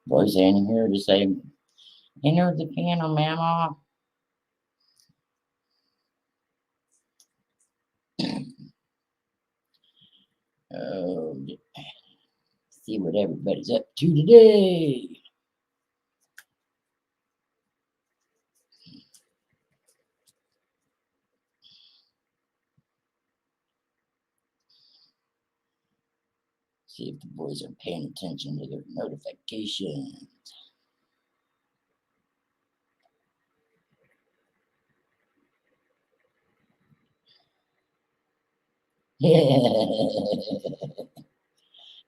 Boys in here to say, enter the panel, Mama. Oh, see what everybody's up to today. See if the boys are paying attention to their notifications.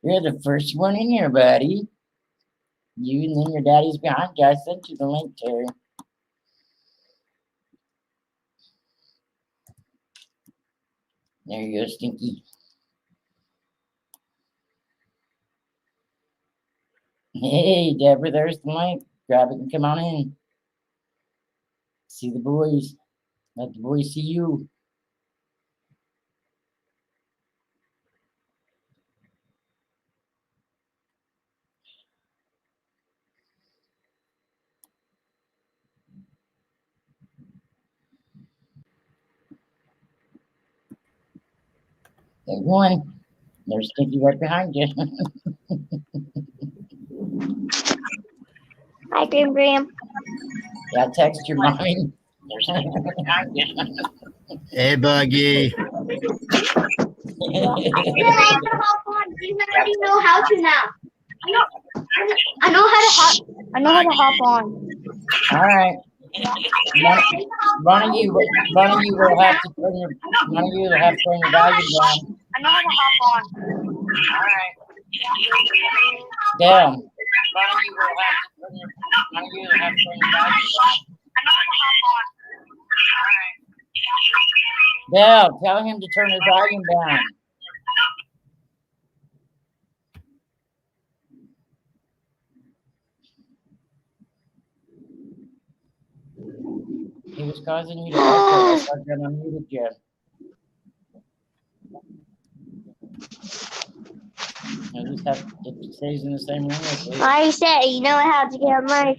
You're the first one in here, buddy. You and then your daddy's behind you. I sent you the link, Terry. There you go, Stinky. Hey, Deborah, there's the link. Grab it and come on in. See the boys. Let the boys see you. There's one. There's Stinky right behind you. Hi, Graham. Yeah, text your mommy. There's Stinky right behind you. Hey, Buggy. I already know how to now. I know how to hop on. All right. One of you will have to turn your volume down. I know how to hop on. All right. Yeah. One of you will have to turn your volume down. I know how to hop on. Yeah, tell him to turn his volume down. He was causing you to echo. I unmuted you. I just have it stays in the same room with you. I said, you know how to get on my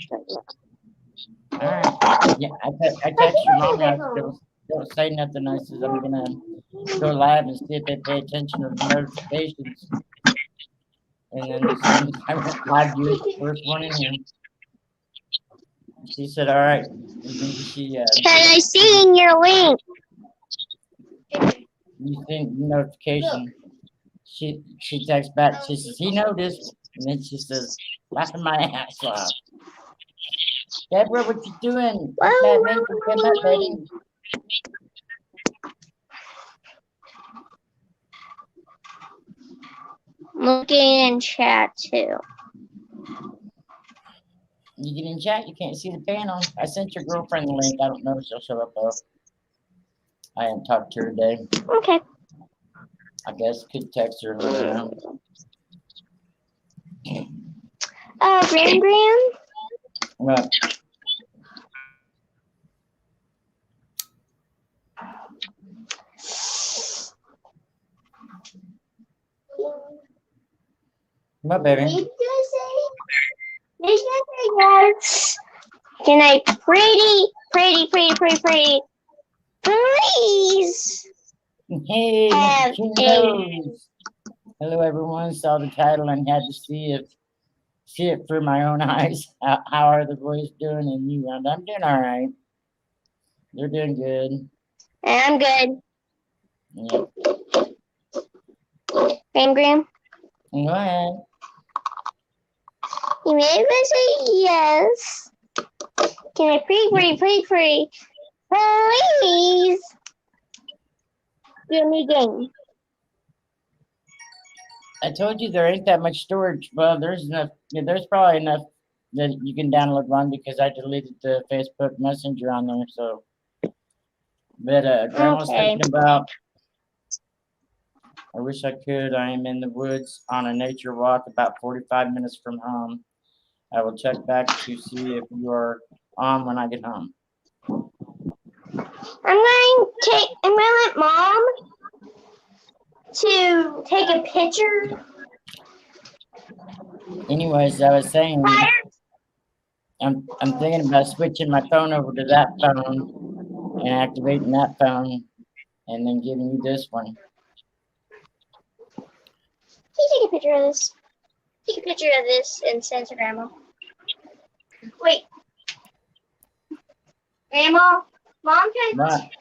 All right. Yeah, I text your mom. Don't say nothing. I says I'm gonna go live and see if they pay attention to the notifications. And then as soon as I went live, you was the first one in here. She said, "All right." Can I see in your link? You think notification? She texts back. She says he noticed, and then she says, "Laughing my ass off." Deborah, what you doing? That link to come up, baby. Looking in chat too. You get in chat, you can't see the panel. I sent your girlfriend the link. I don't know if she'll show up though. I haven't talked to her today. Okay. I guess could text her and let her know. Graham? What? What, baby? Yes. Can I pretty, please Hey, have hello, everyone. Saw the title and had to see it through my own eyes. How are the boys doing? And you, I'm doing all right. They're doing good. I'm good. Yep. Graham? Go ahead. You may say yes. Can I please, please give me a game? I told you there ain't that much storage. Well, there's enough. Yeah, there's probably enough that you can download one because I deleted the Facebook Messenger on there. So, but Grandma's thinking about. I wish I could. I am in the woods on a nature walk about 45 minutes from home. I will check back to see if you are on when I get home. I'm gonna let Mom to take a picture Anyways, I was saying, I'm thinking about switching my phone over to that phone and activating that phone, and then giving you this one. Can you take a picture of this? Take a picture of this and send it to Grandma. Wait. Grandma, Mom can Right.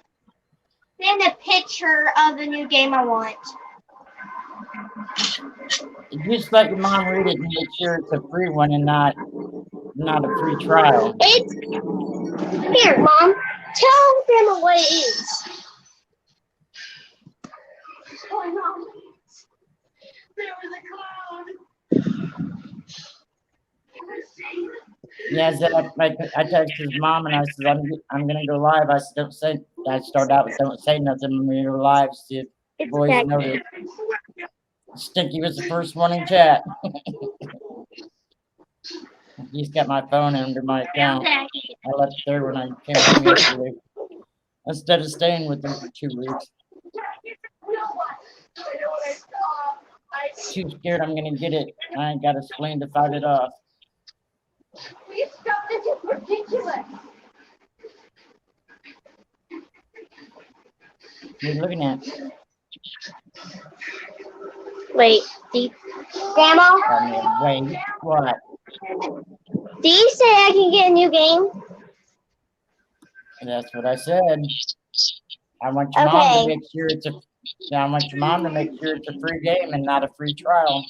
send a picture of the new game I want. Just let your mom read it and make sure it's a free one and not a free trial. It's here, Mom. Tell Grandma what it is. What's going on? There was a cloud. Yeah, Zach, I texted his mom and I said, I'm gonna go live. I said, I start out with don't say nothing when you're live. See if It's boys back. noted. Stinky was the first one in chat. He's got my phone under my account. I left it there when I came home yesterday. Instead of staying with him for 2 weeks. Too scared I'm gonna get it. I ain't got a spleen to fight it off. This is ridiculous. What are you looking at? Wait, Grandma? Wait, what? Do you say I can get a new game? That's what I said. I want your mom Okay. to make sure it's I want your mom to make sure it's a free game and not a free trial.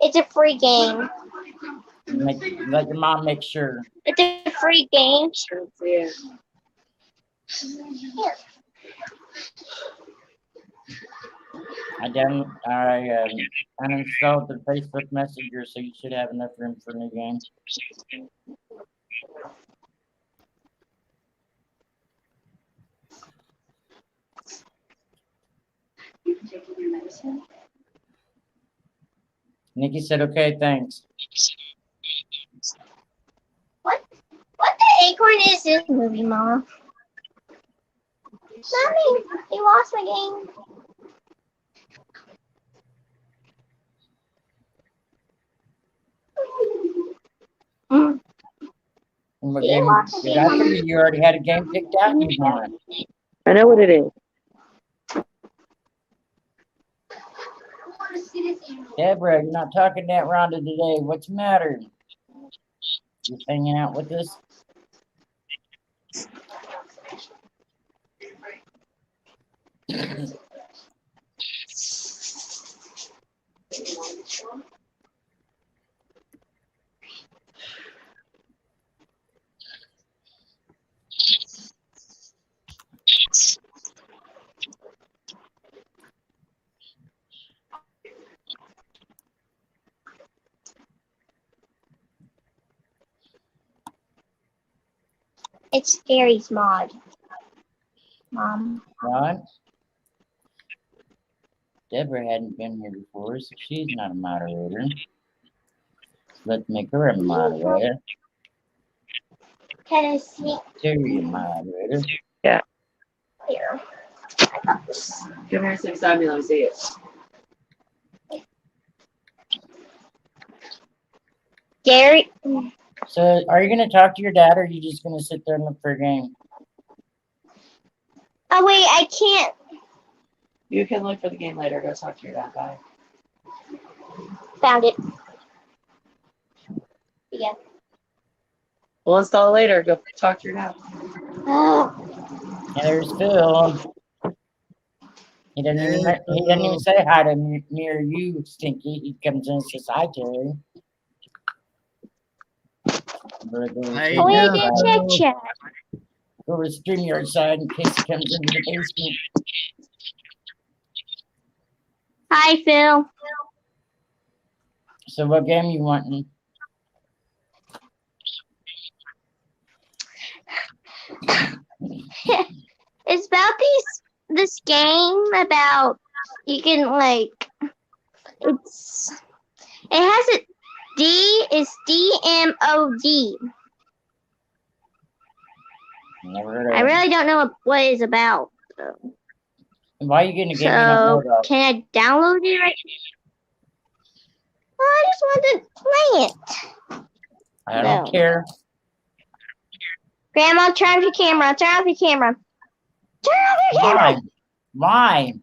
It's a free game. Let your mom make sure. It's a free game. Yeah. Here. I uninstalled the Facebook Messenger, so you should have enough room for a new game. Nikki said, "Okay, thanks." What the acorn is this movie, Mama? Mommy, you lost my game. Mm. What Yeah, game? lots of Did I games. figure you already had a game picked out and you want? I know what it is. Deborah, you're not talking to Aunt Rhonda today. What's the matter? Just hanging out with us? It's Gary's mod. Mom. What? Deborah hadn't been here before, so she's not a moderator. Let's make her a moderator. Can I sneak Terry a moderator. here? Come here next time, let me see it. Gary. So, are you going to talk to your dad, or are you just going to sit there and look for a game? Oh wait, I can't. You can look for the game later. Go talk to your dad. Bye. Found it. Yeah. We'll install it later. Go talk to your dad. Oh. And there's Phil. He doesn't even say hi to near you, Stinky. He comes in and says hi, Terry. Hey, Oh wait, I yeah. didn't check chat. Go to the StreamYard side in case he comes into the basement. Hi, Phil. So what game you wanting? It's about this game about you can like it has a D is DMOD. Never heard of I it. really don't know what it's about. Why are you getting a game you don't So know about? can I download it right? I just wanted to play it. I don't No. care. Grandma, turn off your camera. Turn off your camera. Turn off your Why? camera. Why?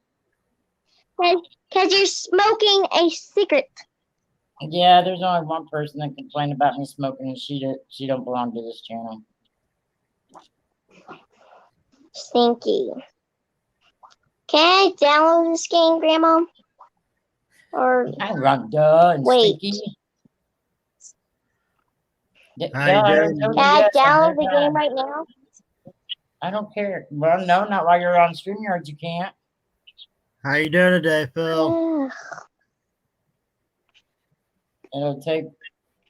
Because you're smoking a cigarette. Yeah, there's only one person that complained about me smoking, and she don't belong to this channel. Stinky. Can I download this game, Grandma? Or I run duh and Wait. stinky. How you doing? can I download the game right now? I don't care. Well, no, not while you're on StreamYard. You can't. How you doing today, Phil? Ugh. It'll take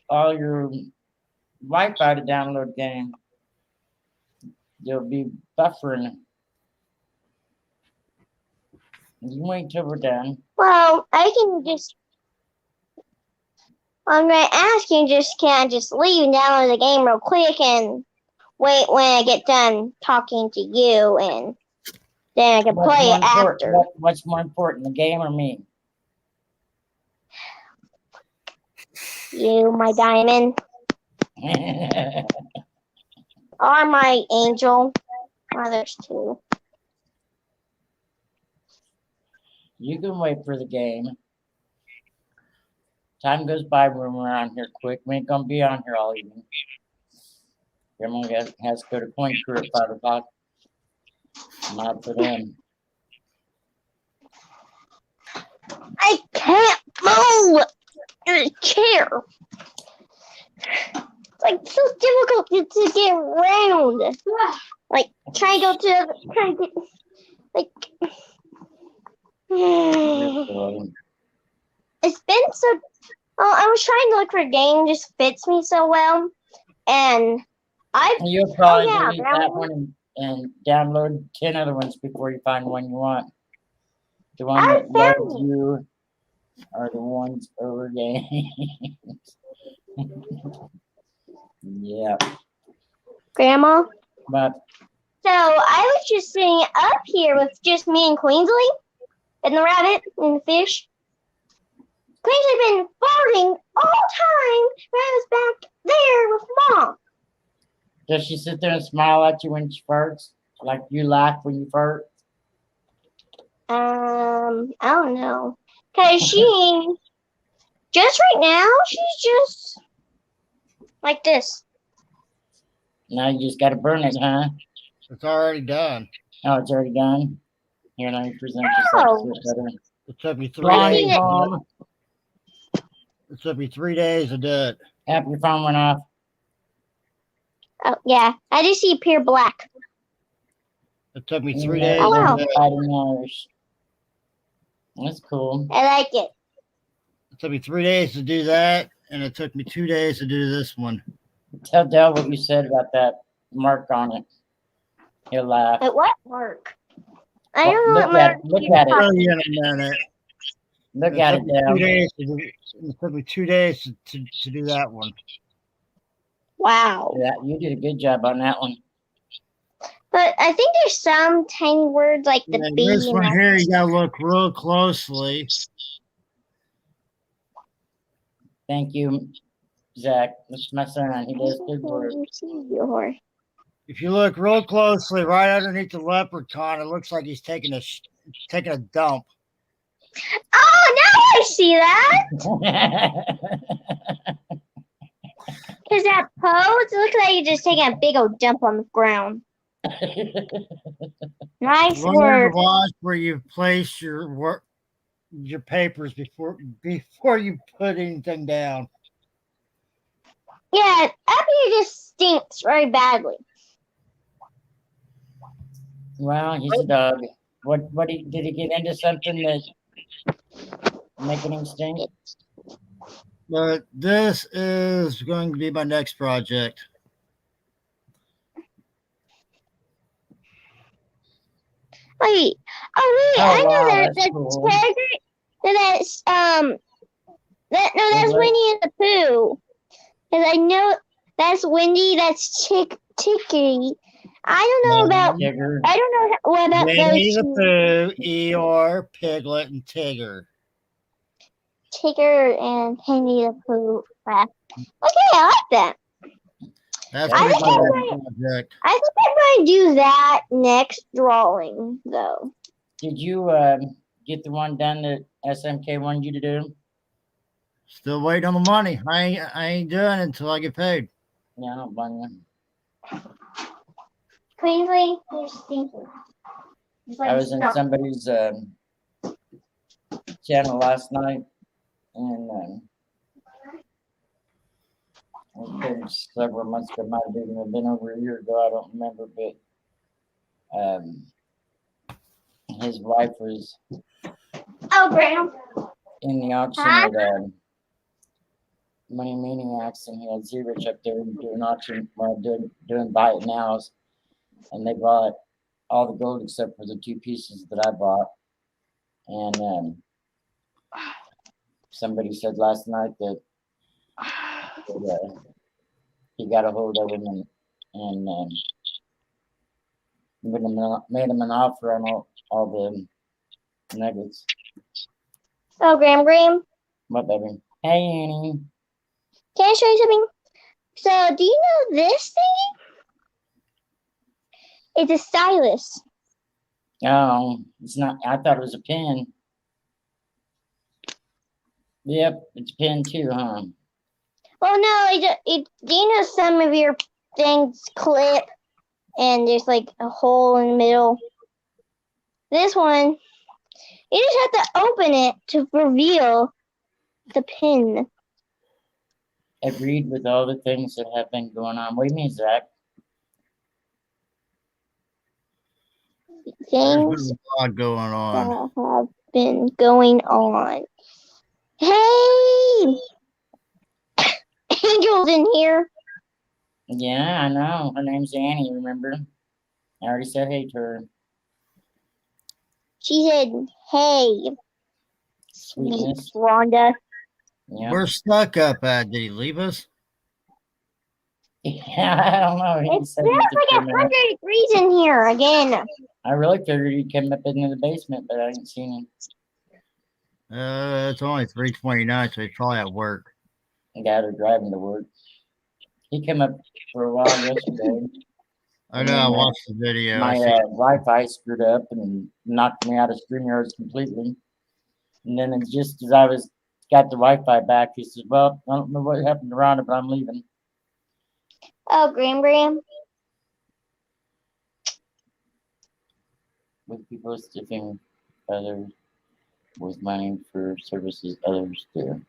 all your Wi-Fi to download game. You'll be buffering. You wait till we're done. Well, I can just. I'm going to ask you, can I just leave and download the game real quick and wait when I get done talking to you, and then I can What's play more it after. What's more important, the game or me? You, my diamond, or my angel. Oh, there's two. You can wait for the game. Time goes by when we're on here quick. We ain't gonna be on here all evening. Grandma has to go to Coin Crew at 5 o'clock. Not for them. I can't move the chair. It's like so difficult to get around. Like trying to go to trying to get like. It's been so. Oh, I was trying to look for a game that just fits me so well, and You'll probably yeah, delete that one and download 10 other ones before you find one you want. The one I that found loves you are the ones over games. Yeah. Grandma. But So I was just sitting up here with just me and Queensley, and the rabbit and the fish. Queensley been farting all time when I was back there with Mom. does she sit there and smile at you when she farts? Like you laugh when you fart? I don't know. Cause she just right now, she's just like this. Now you just gotta burn it, huh? It's already done. Oh, it's already done? Here, now you present No. yourself to it better. It took me 3 Blind days. mom. It took me 3 days to do it. Yep, your phone went off. Oh yeah, I just see pure black. It took me 3 Yeah, days Oh, wow. to do it. fighting hours. That's cool. I like it. It took me 3 days to do that, and it took me 2 days to do this one. Tell Dell what you said about that mark on it. He'll laugh. At what work? I don't know Look what at it. Look at I'll it. tell you in a minute. Look It at took it, me Dell. 2 days to do, it took me 2 days to do that one. Wow. Yeah, you did a good job on that one. But I think there's some tiny words like the And B. this and one that. here, you gotta look real closely. Thank you, Zach. That's my son. He does good work. If you look real closely, right underneath the leprechaun, it looks like he's taking a dump. Oh, now I see that. Because that pose, it looks like you're just taking a big old dump on the ground. Nice Learn word. to watch where you place your papers before you put anything down. Yeah, up here just stinks very badly. Well, he's a dog. Did he get into something that making him stink? But this is going to be my next project. Wait, Oh, I know wow, that that's the cool. tiger. That's What? Winnie and the Pooh. Because I know that's Wendy. That's Chicky. I don't know about. Tigger. I don't know what about Winnie those the two. Pooh, Eeyore, Piglet, and Tigger. Tigger and Penny the Pooh craft. Okay, I like that. That's I pretty think cool I- project. I think I'm going to do that next drawing, though. Did you get the one done that SMK wanted you to do? Still waiting on the money. I ain't doing it until I get paid. Yeah, I don't blame you. Queensley, you're stinking. Just like I was in stop. somebody's channel last night, and it's been several months ago. Might have even been over a year ago. I don't remember, but his wife was Oh, Graham. in the auction Huh? at Money Maniacs, and he had Zerich up there doing auction, doing buy it nows, and they bought all the gold except for the 2 pieces that I bought. And somebody said last night that he got a hold of him and made him an offer on all the nuggets. Oh, Graham. What, baby? Hey, Annie. Can I show you something? So, do you know this thing? It's a stylus. Oh, it's not. I thought it was a pen. Yep, it's a pen too, huh? Well, no, do you know some of your things clip and there's like a hole in the middle? This one, you just have to open it to reveal the pin. Agreed with all the things that have been going on. What do you mean, Zach? Things There's a lot going on. that have been going on. Hey! Angel's in here. Yeah, I know. Her name's Annie, remember? I already said hey to her. She said, hey, sweet Sweetness. Rhonda. Yeah. We're stuck up at. Did he leave us? Yeah, I don't know. He It said feels nothing like for a 100 minute. degrees in here again. I really figured he'd come up into the basement, but I didn't see him. It's only 3:29, so he's probably at work. The guy was driving to work. He came up for a while yesterday. I know. I watched the video. My I see. Wi-Fi screwed up and knocked me out of StreamYards completely. And then just as I got the Wi-Fi back, he said, "Well, I don't know what happened to Rhonda, but I'm leaving." Oh, Graham. With people stiffing others with money for services others do.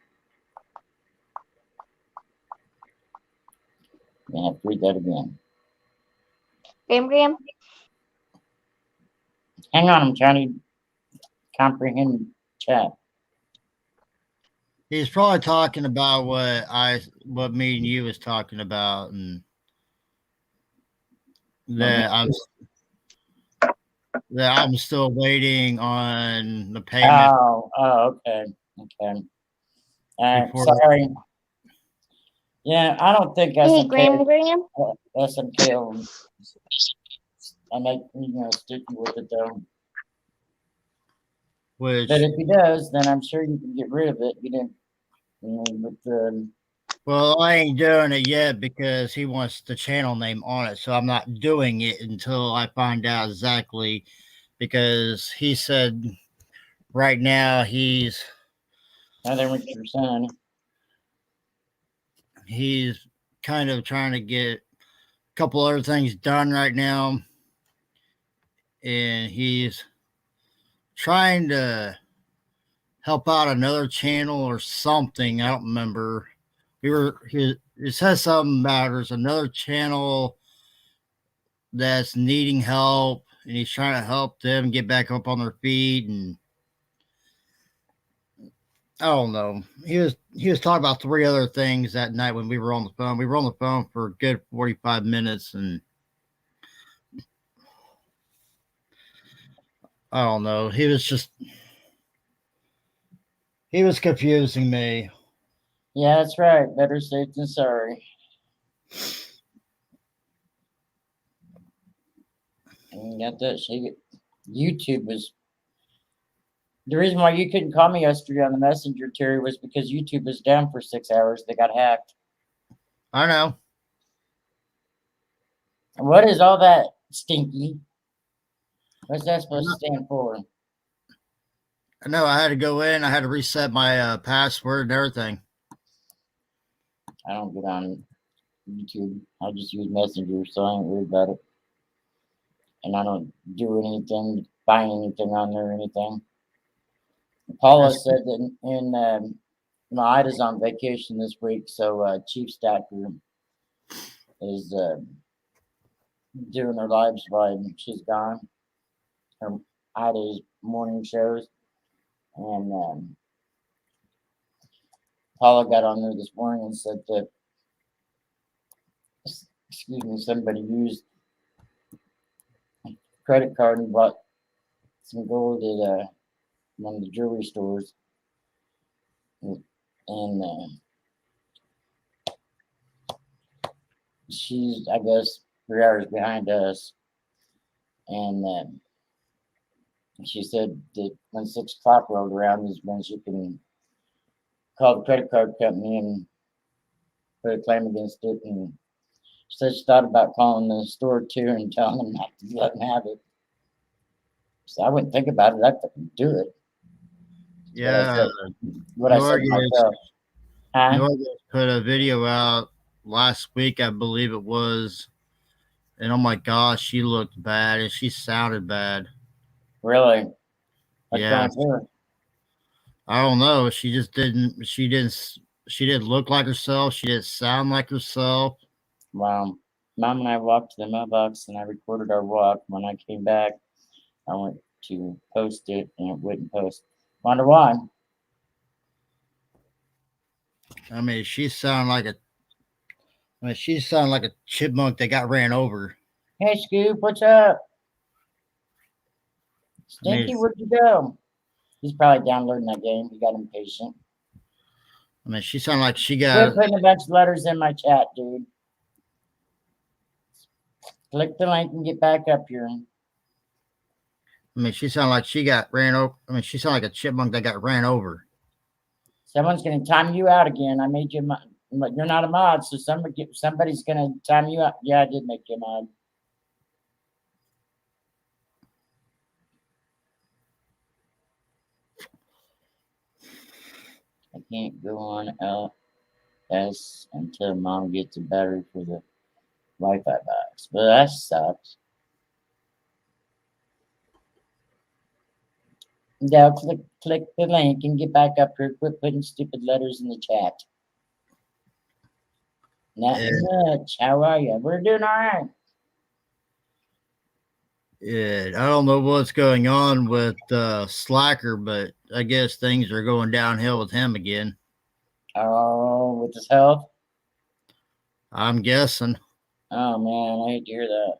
I have to read that again. Graham. Hang on, I'm trying to comprehend chat. He's probably talking about what me and you was talking about, and that I'm still waiting on the payment. Okay. Before- Sorry. Yeah, I don't think Hey, SMK Graham. will sticky with it though. Which, But if he does, then I'm sure you can get rid of it. You didn't, well, I ain't doing it yet because he wants the channel name on it, so I'm not doing it until I find out exactly. Because he said right now he's I think what you're saying. he's kind of trying to get a couple other things done right now, and he's trying to help out another channel or something. I don't remember. It says something about there's another channel that's needing help, and he's trying to help them get back up on their feet. And I don't know. He was talking about 3 other things that night when we were on the phone. We were on the phone for a good 45 minutes, and I don't know. He was confusing me. Yeah, that's right. Better safe than sorry. And you got that shake it. YouTube was The reason why you couldn't call me yesterday on the messenger, Terry, was because YouTube was down for 6 hours. They got hacked. I know. What is all that, Stinky? What's that supposed to stand for? I know. I had to go in. I had to reset my password and everything. I don't get on YouTube. I just use Messenger, so I ain't worried about it. And I don't do anything, buy anything on there or anything. Paula said that Ida's on vacation this week, so Chief Stacker is doing her lives while she's gone. Her Ida's morning shows, and Paula got on there this morning and said that, excuse me, somebody used a credit card and bought some gold at one of the jewelry stores, and she's, I guess, 3 hours behind us, and she said that when 6 o'clock rolled around is when she can call the credit card company and put a claim against it. And she said she thought about calling the store too and telling them not to let them have it. So I wouldn't think about it. I'd fucking do it. Yeah. What I said to myself. Huh? Norgis put a video out last week, I believe it was, and oh my gosh, she looked bad and she sounded bad. Really? What's Yeah. going through? I don't know. She didn't look like herself. She didn't sound like herself. Wow. Mom and I walked to the mailbox and I recorded our walk. When I came back, I went to post it and it wouldn't post. Wonder why? I mean, she sounded like a chipmunk that got ran over. Hey, Scoop, what's up? Stinky, where'd you go? He's probably downloading that game. He got impatient. I mean, she sounded like she Quit got. putting a bunch of letters in my chat, dude. Click the link and get back up here. I mean, she sounded like she got ran over. I mean, she sounded like a chipmunk that got ran over. Someone's going to time you out again. I made you. You're not a mod, so somebody's going to time you out. Yeah, I did make you a mod. I can't go on LS until Mom gets a battery for the Wi-Fi box. But that sucks. Now click the link and get back up here. Quit putting stupid letters in the chat. Not much. How are you? We're doing all right. Yeah, I don't know what's going on with Slacker, but I guess things are going downhill with him again. Oh, with his health? I'm guessing. Oh, man, I hate to hear that.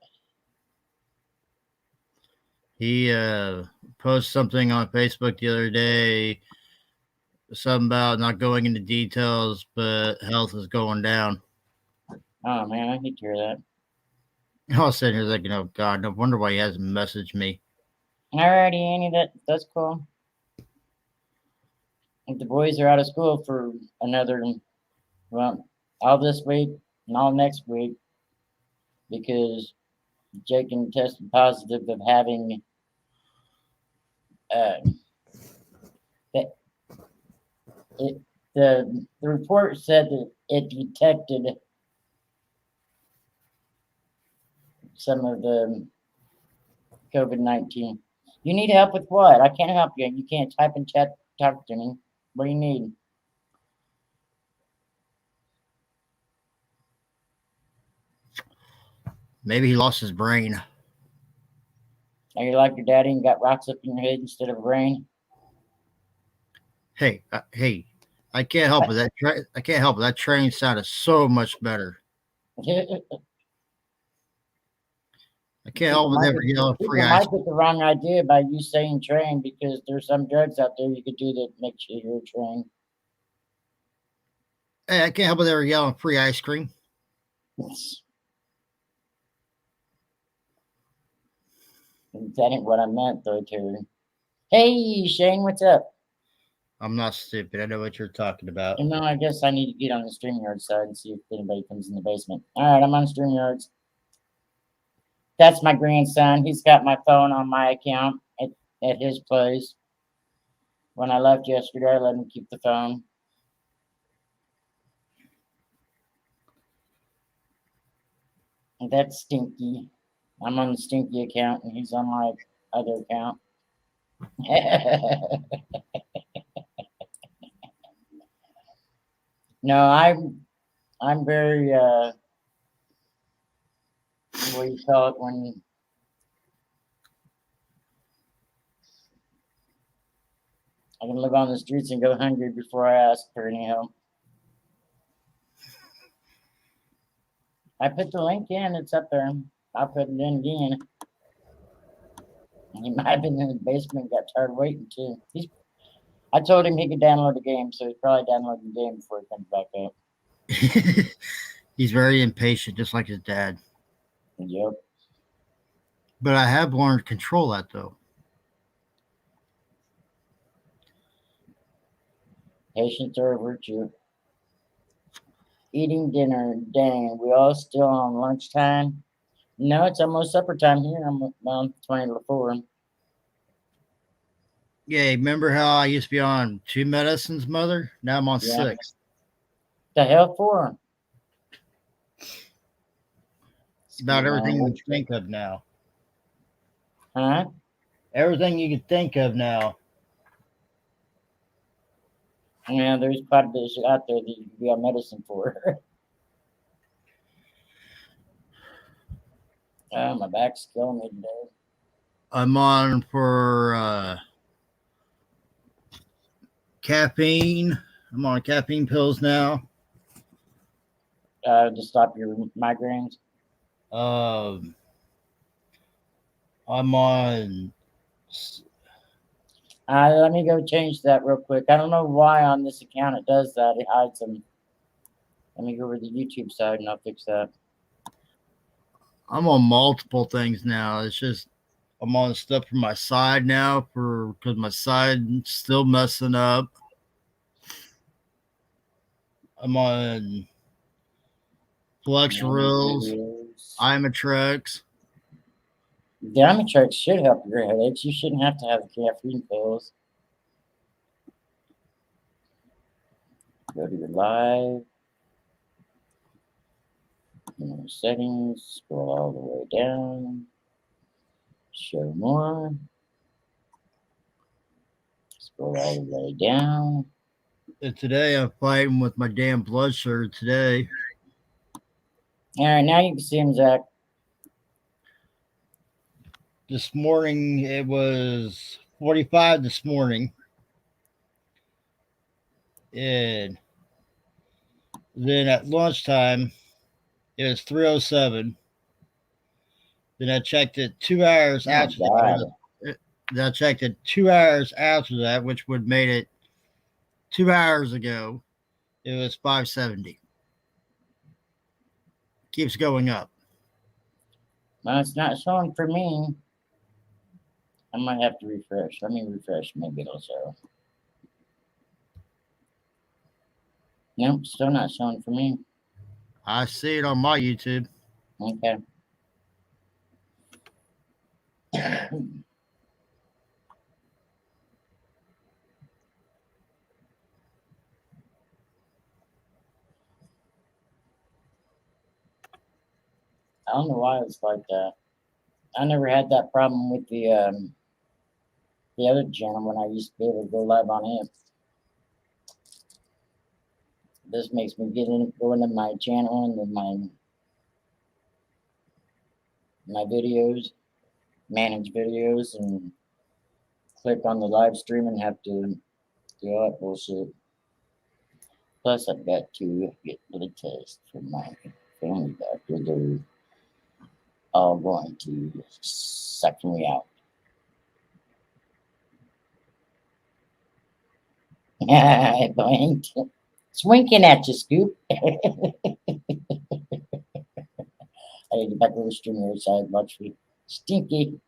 He posted something on Facebook the other day, something about not going into details, but health is going down. Oh, man, I hate to hear that. I was sitting here thinking, oh, God, no wonder why he hasn't messaged me. Alrighty, Annie, that's cool. If the boys are out of school for another, well, all this week and all next week, because Jacob tested positive of having the report said that it detected some of the COVID-19. You need help with what? I can't help you. You can't type in chat, talk to me. What do you need? Maybe he lost his brain. Are you like your daddy and got rocks up in your head instead of a brain? Hey, I can't help it. I can't help it. That train sounded so much better. I can't help it. Never yell free ice. Might get the wrong idea by you saying train, because there's some drugs out there you could do that makes you hear train. Hey, I can't help it. They were yelling free ice cream. That ain't what I meant, though, Terry. Hey, Shane, what's up? I'm not stupid. I know what you're talking about. You know, I guess I need to get on the StreamYard side and see if anybody comes in the basement. All right, I'm on StreamYards. That's my grandson. He's got my phone on my account at his place. When I left yesterday, I let him keep the phone. And that's Stinky. I'm on the Stinky account, and he's on my other account. No, I'm very what do you call it when I can live on the streets and go hungry before I ask for any help. I put the link in, it's up there. I'll put it in again. He might have been in the basement, got tired waiting too. I told him he could download the game, so he's probably downloading the game before he comes back up. He's very impatient, just like his dad. Yep. But I have learned to control that, though. Patience are a virtue. Eating dinner, dang, we all still on lunchtime? No, it's almost supper time here. I'm around 20 to 4. Yeah, remember how I used to be on 2 medicines, Mother? Now I'm on Yeah. 6. The hell for? About everything you can think of now. Huh? Everything you can think of now. Yeah, there's quite a bit of shit out there that you can be on medicine for. Oh, my back's killing me today. I'm on for caffeine. I'm on caffeine pills now. To stop your migraines. I'm on. Let me go change that real quick. I don't know why on this account it does that. It hides them. Let me go over to the YouTube side and I'll fix that. I'm on multiple things now. It's just I'm on stuff for my side now because my side's still messing up. I'm on Flexerils, Imatrix. The Imatrix should help your headaches. You shouldn't have to have the caffeine pills. Go to your live. Settings. Scroll all the way down. Show more. Scroll all the way down. And today I'm fighting with my damn blood sugar today. All right, now you can see him, Zach. This morning it was 45 this morning. And then at lunchtime it was 307. Then I checked it 2 hours after that. Then I checked it 2 hours after that, which would made it 2 hours ago. It was 570. Keeps going up. Well, it's not showing for me. I might have to refresh. Let me refresh. Maybe it'll show. Nope, still not showing for me. I see it on my YouTube. Okay. I don't know why it's like that. I never had that problem with the other channel when I used to be able to go live on it. This makes me go into my channel and then my videos, manage videos, and click on the live stream and have to do all that bullshit. Plus, I've got to get the test from my family doctor. They're all going to suck me out. It's winking at you, Scoop. I need to get back to the streamer side. Watch me. Stinky.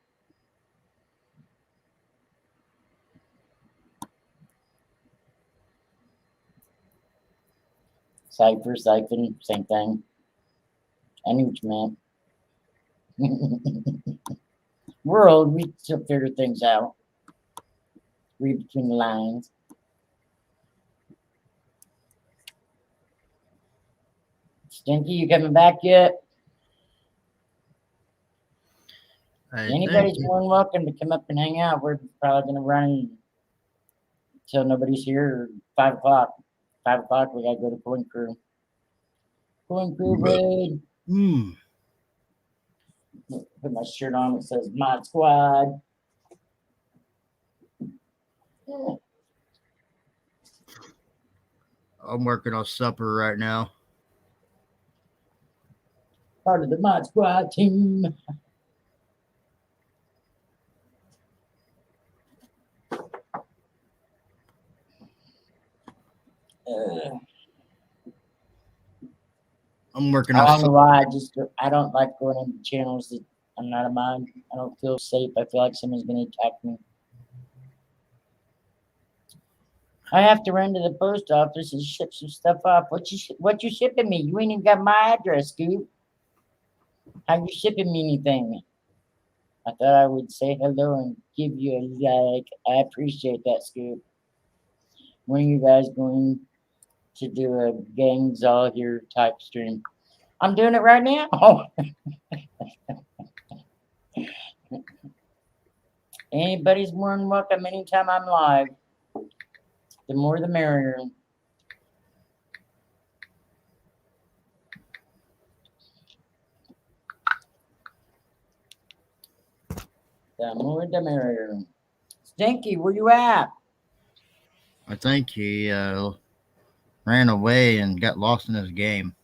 Cipher, siphon, same thing. I knew what you meant. We're old. We still figure things out. Read between the lines. Stinky, you coming back yet? Anybody's more than welcome to come up and hang out. We're probably gonna run until nobody's here. 5 o'clock. 5 o'clock. We gotta go to Pulling Crew. Pulling Crew raid. Put my shirt on. It says Mod Squad. I'm working on supper right now. Part of the Mod Squad team. I'm working I on don't know supper. why. I don't like going into channels that I'm not a mod. I don't feel safe. I feel like someone's gonna attack me. I have to run to the post office and ship some stuff off. What you shipping me? You ain't even got my address, Scoop. How you shipping me anything? I thought I would say hello and give you a like. I appreciate that, Scoop. When are you guys going to do a gangs all here type stream? I'm doing it right now. Anybody's more than welcome anytime I'm live. The more the merrier. The more the merrier. Stinky, where you at? I think he ran away and got lost in his game.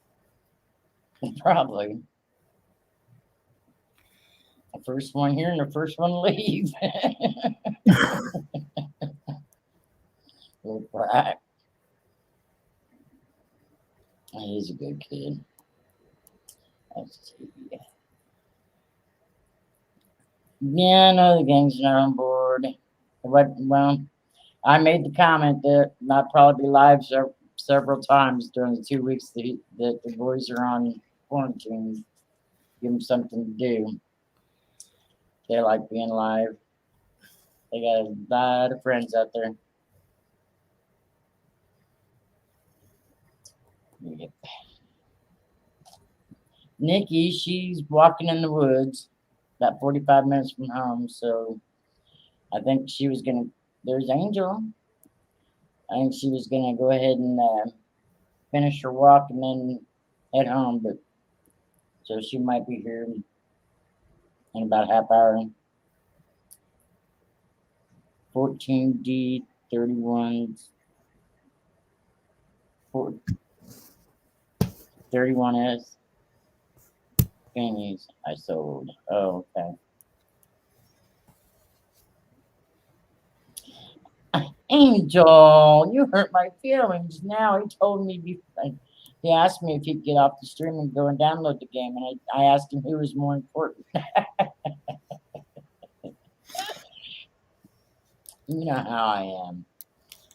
Probably. The first one here and the first one to leave. Little brat. He's a good kid. Let's see. Yeah, I know the gang's not on board. Well, I made the comment that I'll probably be live several times during the 2 weeks that the boys are on quarantine. Give them something to do. They like being live. They got a lot of friends out there. Nikki, she's walking in the woods about 45 minutes from home, so I think she was gonna. There's Angel. I think she was gonna go ahead and finish her walk and then head home, but so she might be here in about a half hour. 14D 31 31S pennies I sold. Oh, okay. Angel, you hurt my feelings. Now he told me before. He asked me if he'd get off the stream and go and download the game, and I asked him who was more important. You know how I am.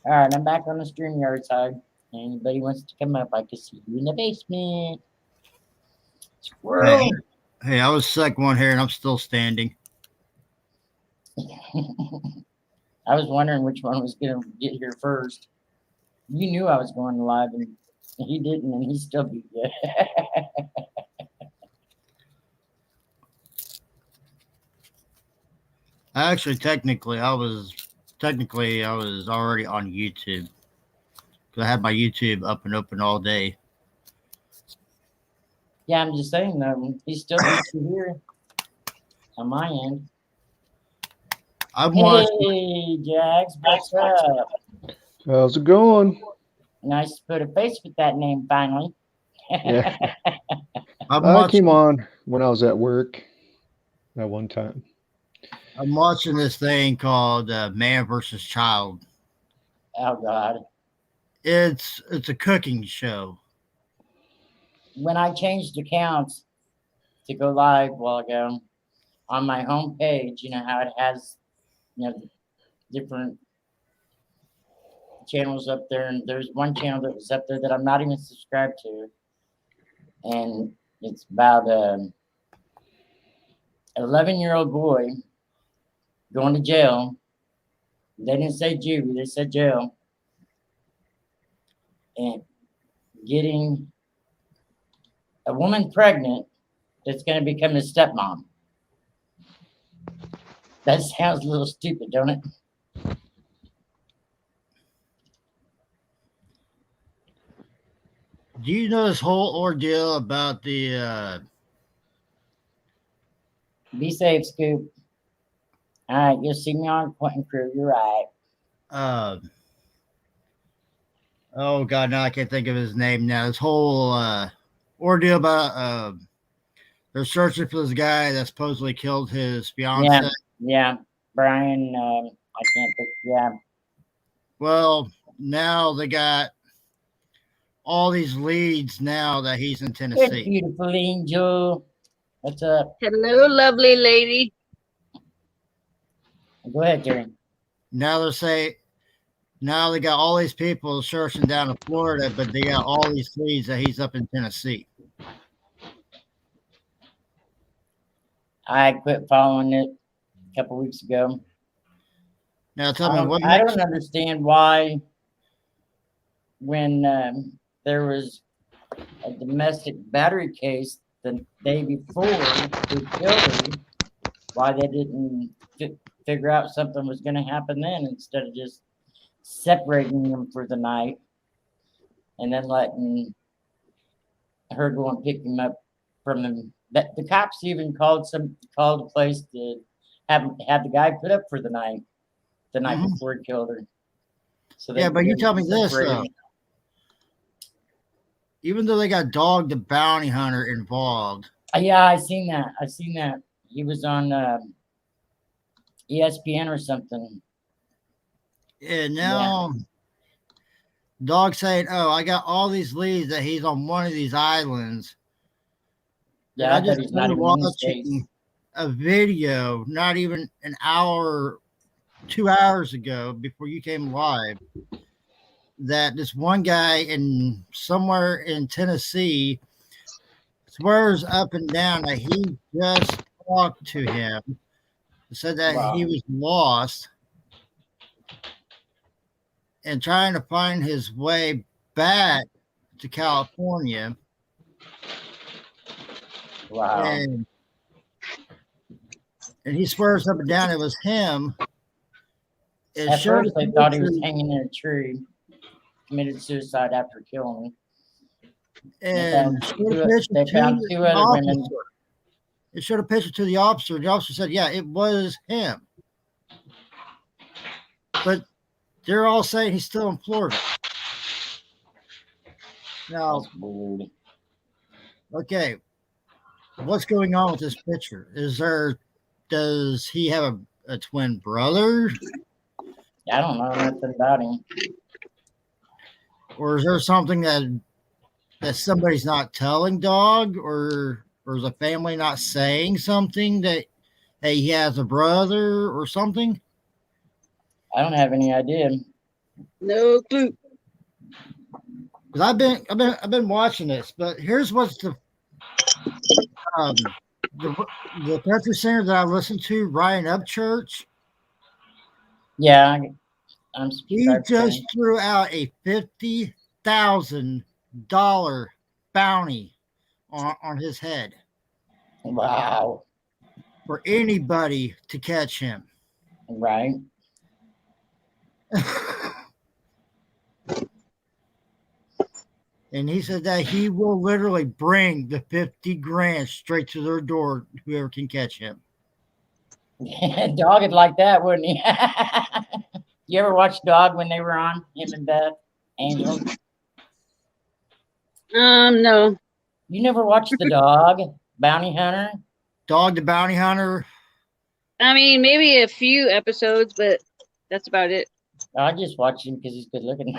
All right, I'm back on the StreamYard side. Anybody wants to come up, I can see you in the basement. Squirrel. Hey, I was second one here, and I'm still standing. I was wondering which one was going to get here first. You knew I was going live, and he didn't, and he still beat you. Actually, technically, I was already on YouTube. I had my YouTube up and open all day. Yeah, I'm just saying though, he still beats you here on my end. Hey, Jags, what's up? How's it going? Nice to put a face with that name finally. Yeah. I came on when I was at work at one time. I'm watching this thing called Man vs. Child. Oh God. It's a cooking show. When I changed accounts to go live a while ago, on my home page, you know how it has, you know, different channels up there, and there's one channel that was up there that I'm not even subscribed to, and it's about an 11-year-old boy going to jail. They didn't say juvie, they said jail, and getting a woman pregnant that's going to become his stepmom. That sounds a little stupid, don't it? Do you know this whole ordeal about the Be safe, Scoop. All right, you'll see me on Quentin Crew. You're right. oh god, now I can't think of his name now. This whole ordeal about they're searching for this guy that supposedly killed his fiance. Yeah, Brian. I can't think. Yeah. Well, now they got all these leads now that he's in Good, Tennessee. beautiful angel. What's up? Hello, lovely lady. Go ahead, Jerry. Now they're saying now they got all these people searching down in Florida, but they got all these leads that he's up in Tennessee. I quit following it a couple weeks ago. Now tell me what I makes don't understand why when there was a domestic battery case the day before who killed her, why they didn't figure out something was going to happen then instead of just separating them for the night and then letting her go and pick him up from them. The cops even called a place to have the guy put up for the night before he killed her. So yeah, but you tell me this though. Even though they got Dog the Bounty Hunter involved. Yeah, I seen that. He was on ESPN or something. Yeah, now Dog saying, "Oh, I got all these leads that he's on one of these islands." Yeah, I just started watching a video, not even an hour, 2 hours ago, before you came live, that this one guy in somewhere in Tennessee swears up and down that he just talked to him, said that he was lost and trying to find his way back to California. Wow. And he swears up and down it was him. At first, they thought he was hanging in a tree, committed suicide after killing him. And they found two other women. It showed a picture to the officer. The officer said, yeah, it was him. But they're all saying he's still in Florida. Now, okay, what's going on with this picture? Does he have a twin brother? I don't know nothing about him. Or is there something that somebody's not telling Dog, or is the family not saying something that he has a brother or something? I don't have any idea. No clue. Because I've been watching this, but here's what's the country singer that I listen to, Ryan Upchurch. Yeah, he just threw out a $50,000 bounty on his head. Wow. For anybody to catch him. Right. And he said that he will literally bring the 50 grand straight to their door, whoever can catch him. Dog would like that, wouldn't he? You ever watch Dog when they were on, him and Beth Angel? No. You never watched the Dog Bounty Hunter? Dog the Bounty Hunter? I mean, maybe a few episodes, but that's about it. I just watch him because he's good looking.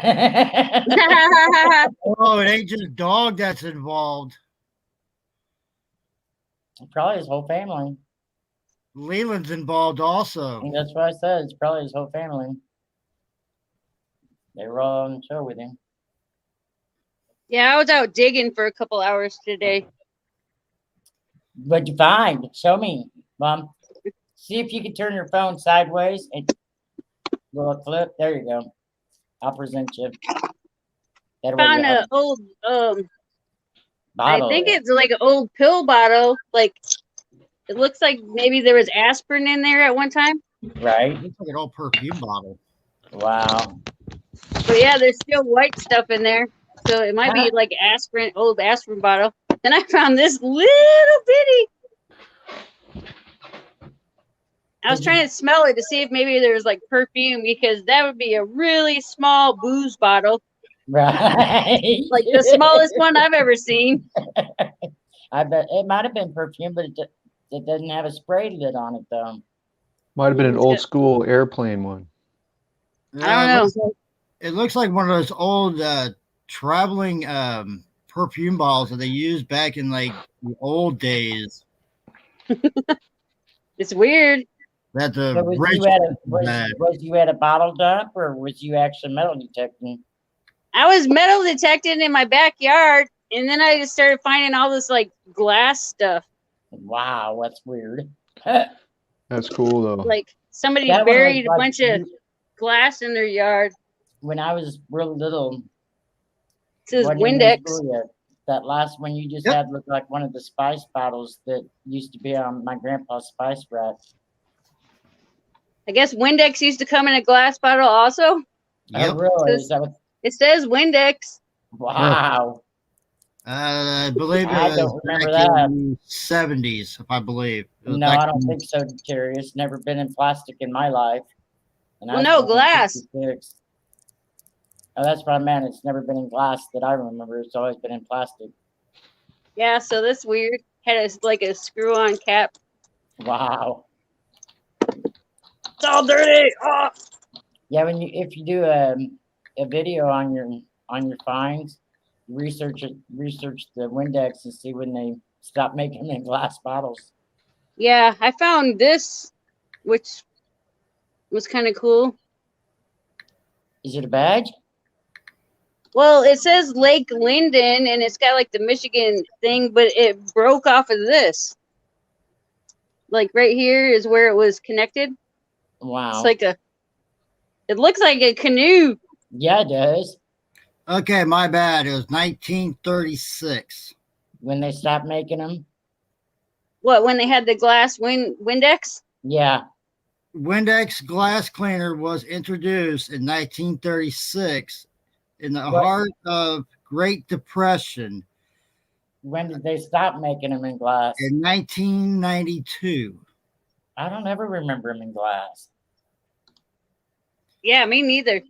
Oh, it ain't just Dog that's involved. Probably his whole family. Leland's involved also. And that's what I said. It's probably his whole family. They were all on the show with him. Yeah, I was out digging for a couple hours today. What'd you find? Show me, Mom. See if you can turn your phone sideways and little flip. There you go. I'll present you. That way Found you have an old bottle. I think it's like an old pill bottle. Like it looks like maybe there was aspirin in there at one time. Right. Looks like an old perfume bottle. Wow. But yeah, there's still white stuff in there. So it might be like aspirin, old aspirin bottle. Then I found this little bitty. I was trying to smell it to see if maybe there's like perfume because that would be a really small booze bottle. Right. Like the smallest one I've ever seen. I bet it might have been perfume, but it doesn't have a spray lid on it though. Might have been an old school airplane one. I don't know. It looks like one of those old traveling perfume bottles that they used back in like the old days. It's weird. That the So was you at a bottle dump or was you actually metal detecting? I was metal detecting in my backyard, and then I just started finding all this like glass stuff. Wow, that's weird. That's cool though. Like somebody That one buried was a bunch of glass in their yard. When I was real little, It says wasn't in Windex. school yet. That last one you just Yep. had looked like one of the spice bottles that used to be on my grandpa's spice rack. I guess Windex used to come in a glass bottle also. Yep. Oh, really? Is that what, It says Windex. wow. I believe it I was don't remember back that. in the 70s, if I believe. It was No, back I don't in- think so, Terry. It's never been in plastic in my life. And I Well, was no, born in glass. 66. Oh, that's what I meant. It's never been in glass that I remember. It's always been in plastic. Yeah, so that's weird. Had a screw-on cap. Wow. It's all dirty. Oh. Yeah, if you do a video on your finds, research the Windex and see when they stop making them in glass bottles. Yeah, I found this, which was kind of cool. Is it a badge? Well, it says Lake Linden, and it's got like the Michigan thing, but it broke off of this. Like right here is where it was connected. Wow. It's like it looks like a canoe. Yeah, it does. Okay, my bad. It was 1936. When they stopped making them. What, when they had the glass Windex? Yeah. Windex glass cleaner was introduced in 1936 in the What? heart of Great Depression When did they stop making them in glass? in 1992. I don't ever remember them in glass. Yeah, me neither.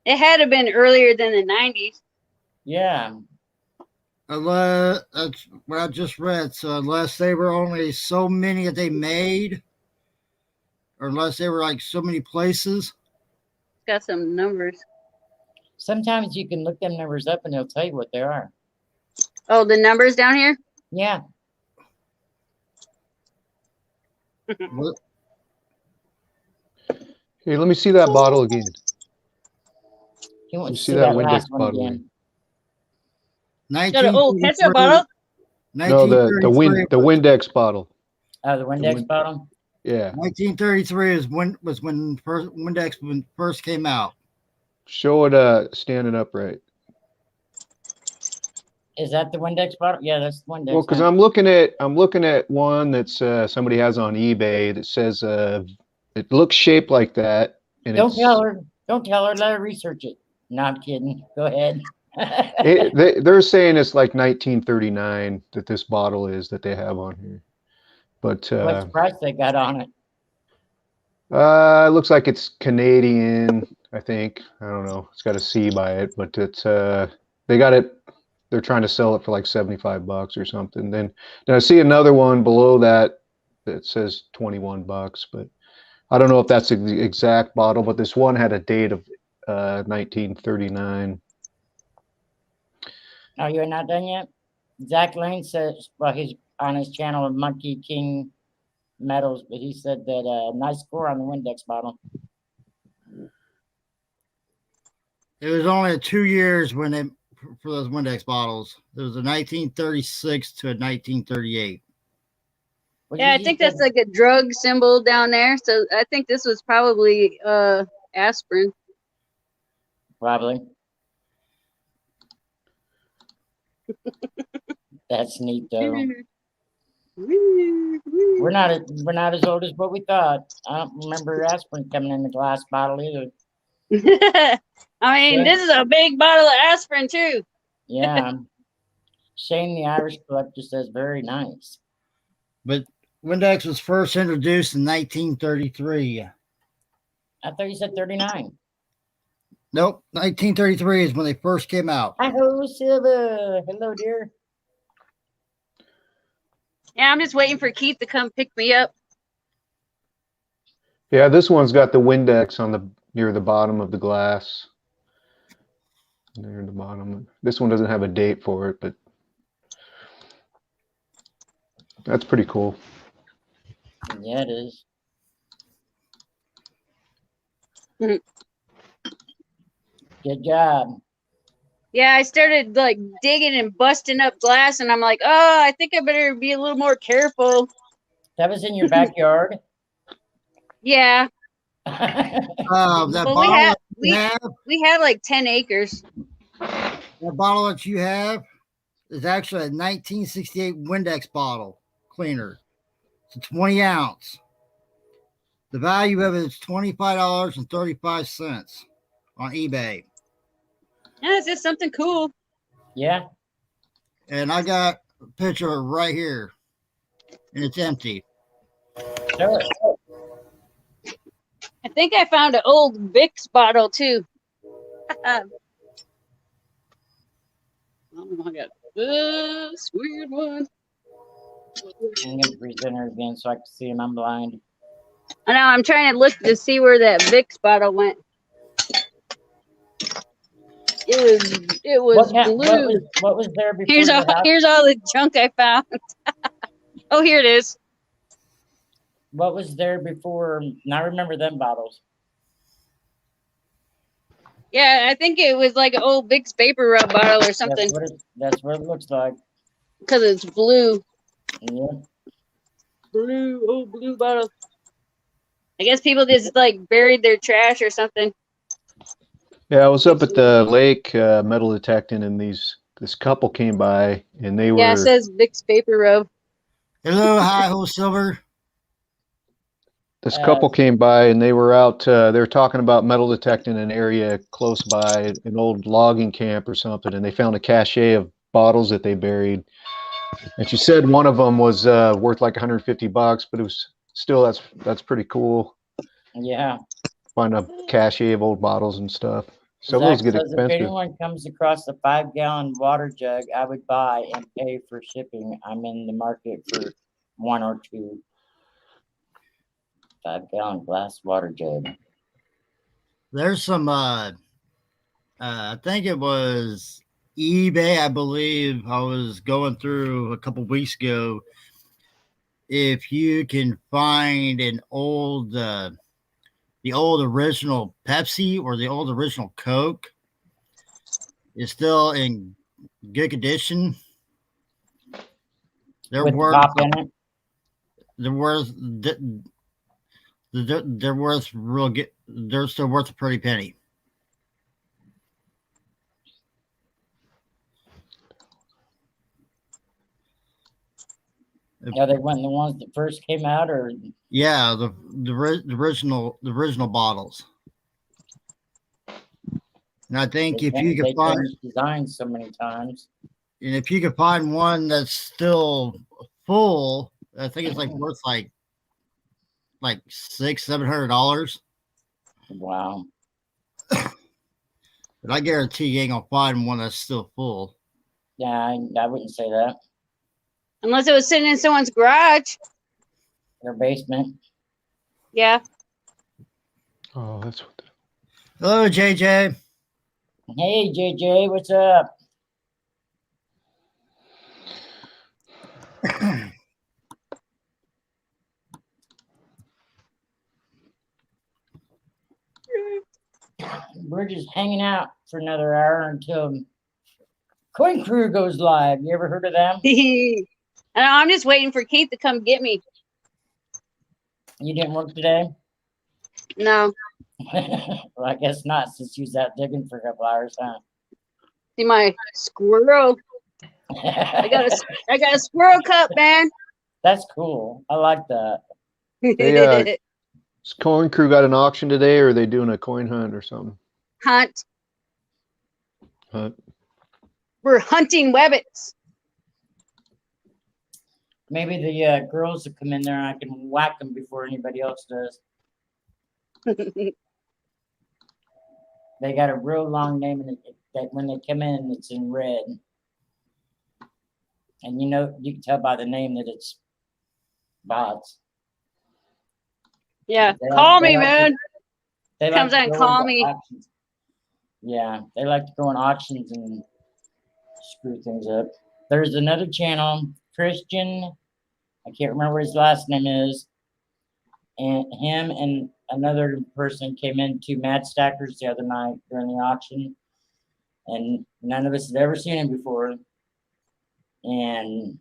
It had to have been earlier than the 90s. Yeah. That's what I just read. So unless they were only so many that they made, or unless they were like so many places. Got some numbers. Sometimes you can look them numbers up and they'll tell you what they are. Oh, the numbers down here? Yeah. What- Hey, let me see that bottle again. You want You to see see that that Windex last one bottle again. Got an old ketchup 1933 bottle? No, the 1933 Windex bottle. Oh, the Windex Win- bottle? Yeah. 1933 was when Windex first came out. Show it standing upright. Is that the Windex bottle? Yeah, that's the Windex. Well, because huh? I'm looking at one that's somebody has on eBay that says it looks shaped like that. And Don't tell her. Don't tell her. Let her research it. No, I'm kidding. Go ahead. they're saying it's like 1939 that this bottle is that they have on here. But What's the price they got on it? it looks like it's Canadian, I think. I don't know. It's got a C by it, but it's they got it. They're trying to sell it for like $75 or something. Then I see another one below that that says $21, but I don't know if that's the exact bottle. But this one had a date of 1939. Oh, you're not done yet? Zach Lane says, well, he's on his channel of Monkey King Metals, but he said that nice score on the Windex bottle. It was only 2 years when they for those Windex bottles. It was a 1936 to a 1938. Well, Yeah, I you think just that's like a drug symbol down there. So I think this was probably aspirin. probably. That's neat though. We're not as old as what we thought. I don't remember aspirin coming in the glass bottle either. I mean, Yeah. this is a big bottle of aspirin too. Yeah. Shane the Irish collector says very nice. But Windex was first introduced in 1933. I thought you said 39. Nope, 1933 is when they first came out. Hi-ho, Silva. Hello, dear. Yeah, I'm just waiting for Keith to come pick me up. Yeah, this one's got the Windex on the near the bottom of the glass. Near the bottom. This one doesn't have a date for it, but that's pretty cool. Yeah, it is. Good job. Yeah, I started like digging and busting up glass, and I'm like, oh, I think I better be a little more careful. That was in your backyard. Yeah, That well, bottle that you have, we have like 10 acres. that bottle that you have is actually a 1968 Windex bottle cleaner. It's a 20 ounce. The value of it is $25.35 on eBay. Yeah, it's just something cool. Yeah. And I got a picture of it right here. And it's empty. Sure. I think I found an old Vicks bottle too. Oh my god, this weird one. I'm gonna present her again so I can see him. I'm blind. I know. I'm trying to look to see where that Vicks bottle went. It was blue. What was there before Here's your all house? here's all the junk I found. Oh, here it is. What was there before? Now I remember them bottles. Yeah, I think it was like an old Vicks vapor rub bottle or something That's what it looks like. because it's blue. Yeah. Blue bottle. I guess people just like buried their trash or something. Yeah, I was up at the lake metal detecting, and this couple came by, and they were. Yeah, it says Vicks vapor rub. Hello, hi-ho, Silver. This couple came by, and they were out. They were talking about metal detecting an area close by an old logging camp or something, and they found a cache of bottles that they buried. And she said one of them was worth like $150, but it was still that's pretty cool. Yeah. Find a cache of old bottles and stuff. Some of Zach those get says if expensive. anyone comes across a 5-gallon water jug, I would buy and pay for shipping. I'm in the market for 1 or 2 5-gallon glass water jug. There's some I think it was eBay, I believe. I was going through a couple weeks ago. If you can find an old the old original Pepsi or the old original Coke is still in good condition. They're With the worth pop in it. they're worth real good. They're still worth a pretty penny. Are they one of the ones that first came out, or Yeah, the original bottles. And I think if you they can find changed designs so many times? and if you can find one that's still full, I think it's like worth like $600-700. Wow. But I guarantee you ain't gonna find one that's still full. Yeah, I wouldn't say that. Unless it was sitting in someone's garage. Their basement. Yeah. Oh, that's what. Hello, JJ. Hey, JJ, what's up? we're just hanging out for another hour until Coin Crew goes live. You ever heard of them? And I'm just waiting for Keith to come get me. You didn't work today? No. Well, I guess not, since you was out digging for a couple hours, huh? See my squirrel. I got a squirrel cup, man. That's cool. I like that. Hey, Has Coin Crew got an auction today, or are they doing a coin hunt or something? Hunt. Hunt. We're hunting webbits. Maybe the girls will come in there and I can whack them before anybody else does. They got a real long name, and that when they come in, it's in red. And you know, you can tell by the name that it's bots. Yeah, They call like- me, they like man. to- They Comes to in, go call into me. auctions. Yeah, they like to go on auctions and screw things up. There's another channel, Christian. I can't remember what his last name is. And him and another person came into Mad Stackers the other night during the auction. And none of us had ever seen him before. And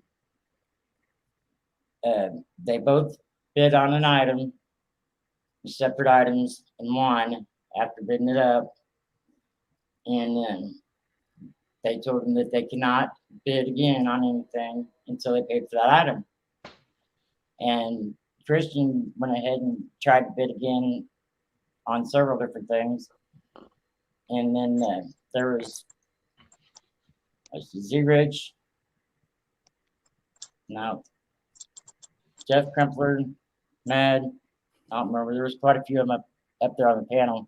they both bid on an item, separate items, and won after bidding it up. And then they told him that they cannot bid again on anything until they paid for that item. And Christian went ahead and tried to bid again on several different things. And then there was Z-Rich. Now, Jeff Crumpler, Mad, I don't remember. There was quite a few of them up there on the panel.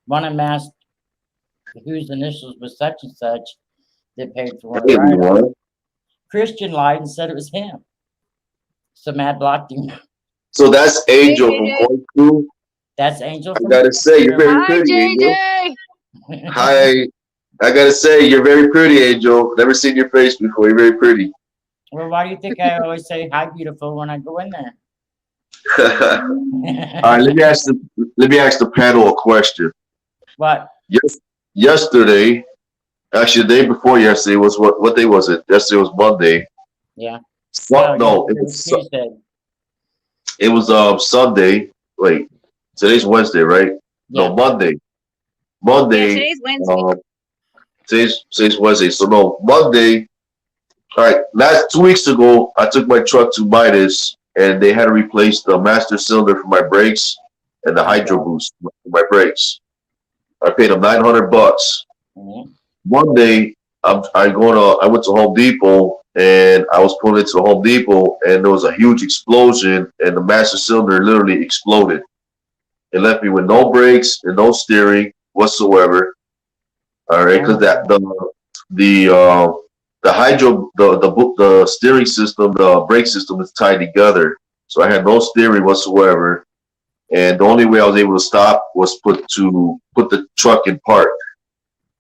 One of them asked whose initials was such and such that paid for one of the items. Christian lied and said it was him. So Mad blocked him. So that's Angel from Coin Crew. That's Angel. I gotta say, you're very Hi, pretty, Angel. JJ. Hi. I gotta say, you're very pretty, Angel. Never seen your face before. You're very pretty. Well, why do you think I always say hi, beautiful, when I go in there? All right, let me ask the panel a question. What? Yesterday, actually the day before yesterday was what day was it? Yesterday was Monday. Yeah. No, it was Tuesday. it was Sunday. Wait, today's Wednesday, right? Yeah. No, Monday. Yeah, Monday. today's Wednesday. Today's Wednesday. So no, Monday. All right, 2 weeks ago, I took my truck to Midas, and they had to replace the master cylinder for my brakes and the hydro boost for my brakes. I paid them $900. Mhm. Monday, I went to Home Depot, and I was pulling into the Home Depot, and there was a huge explosion, and the master cylinder literally exploded. It left me with no brakes and no steering whatsoever. All right, because the hydro, the steering system, the brake system is tied together. So I had no steering whatsoever. And the only way I was able to stop was put the truck in park.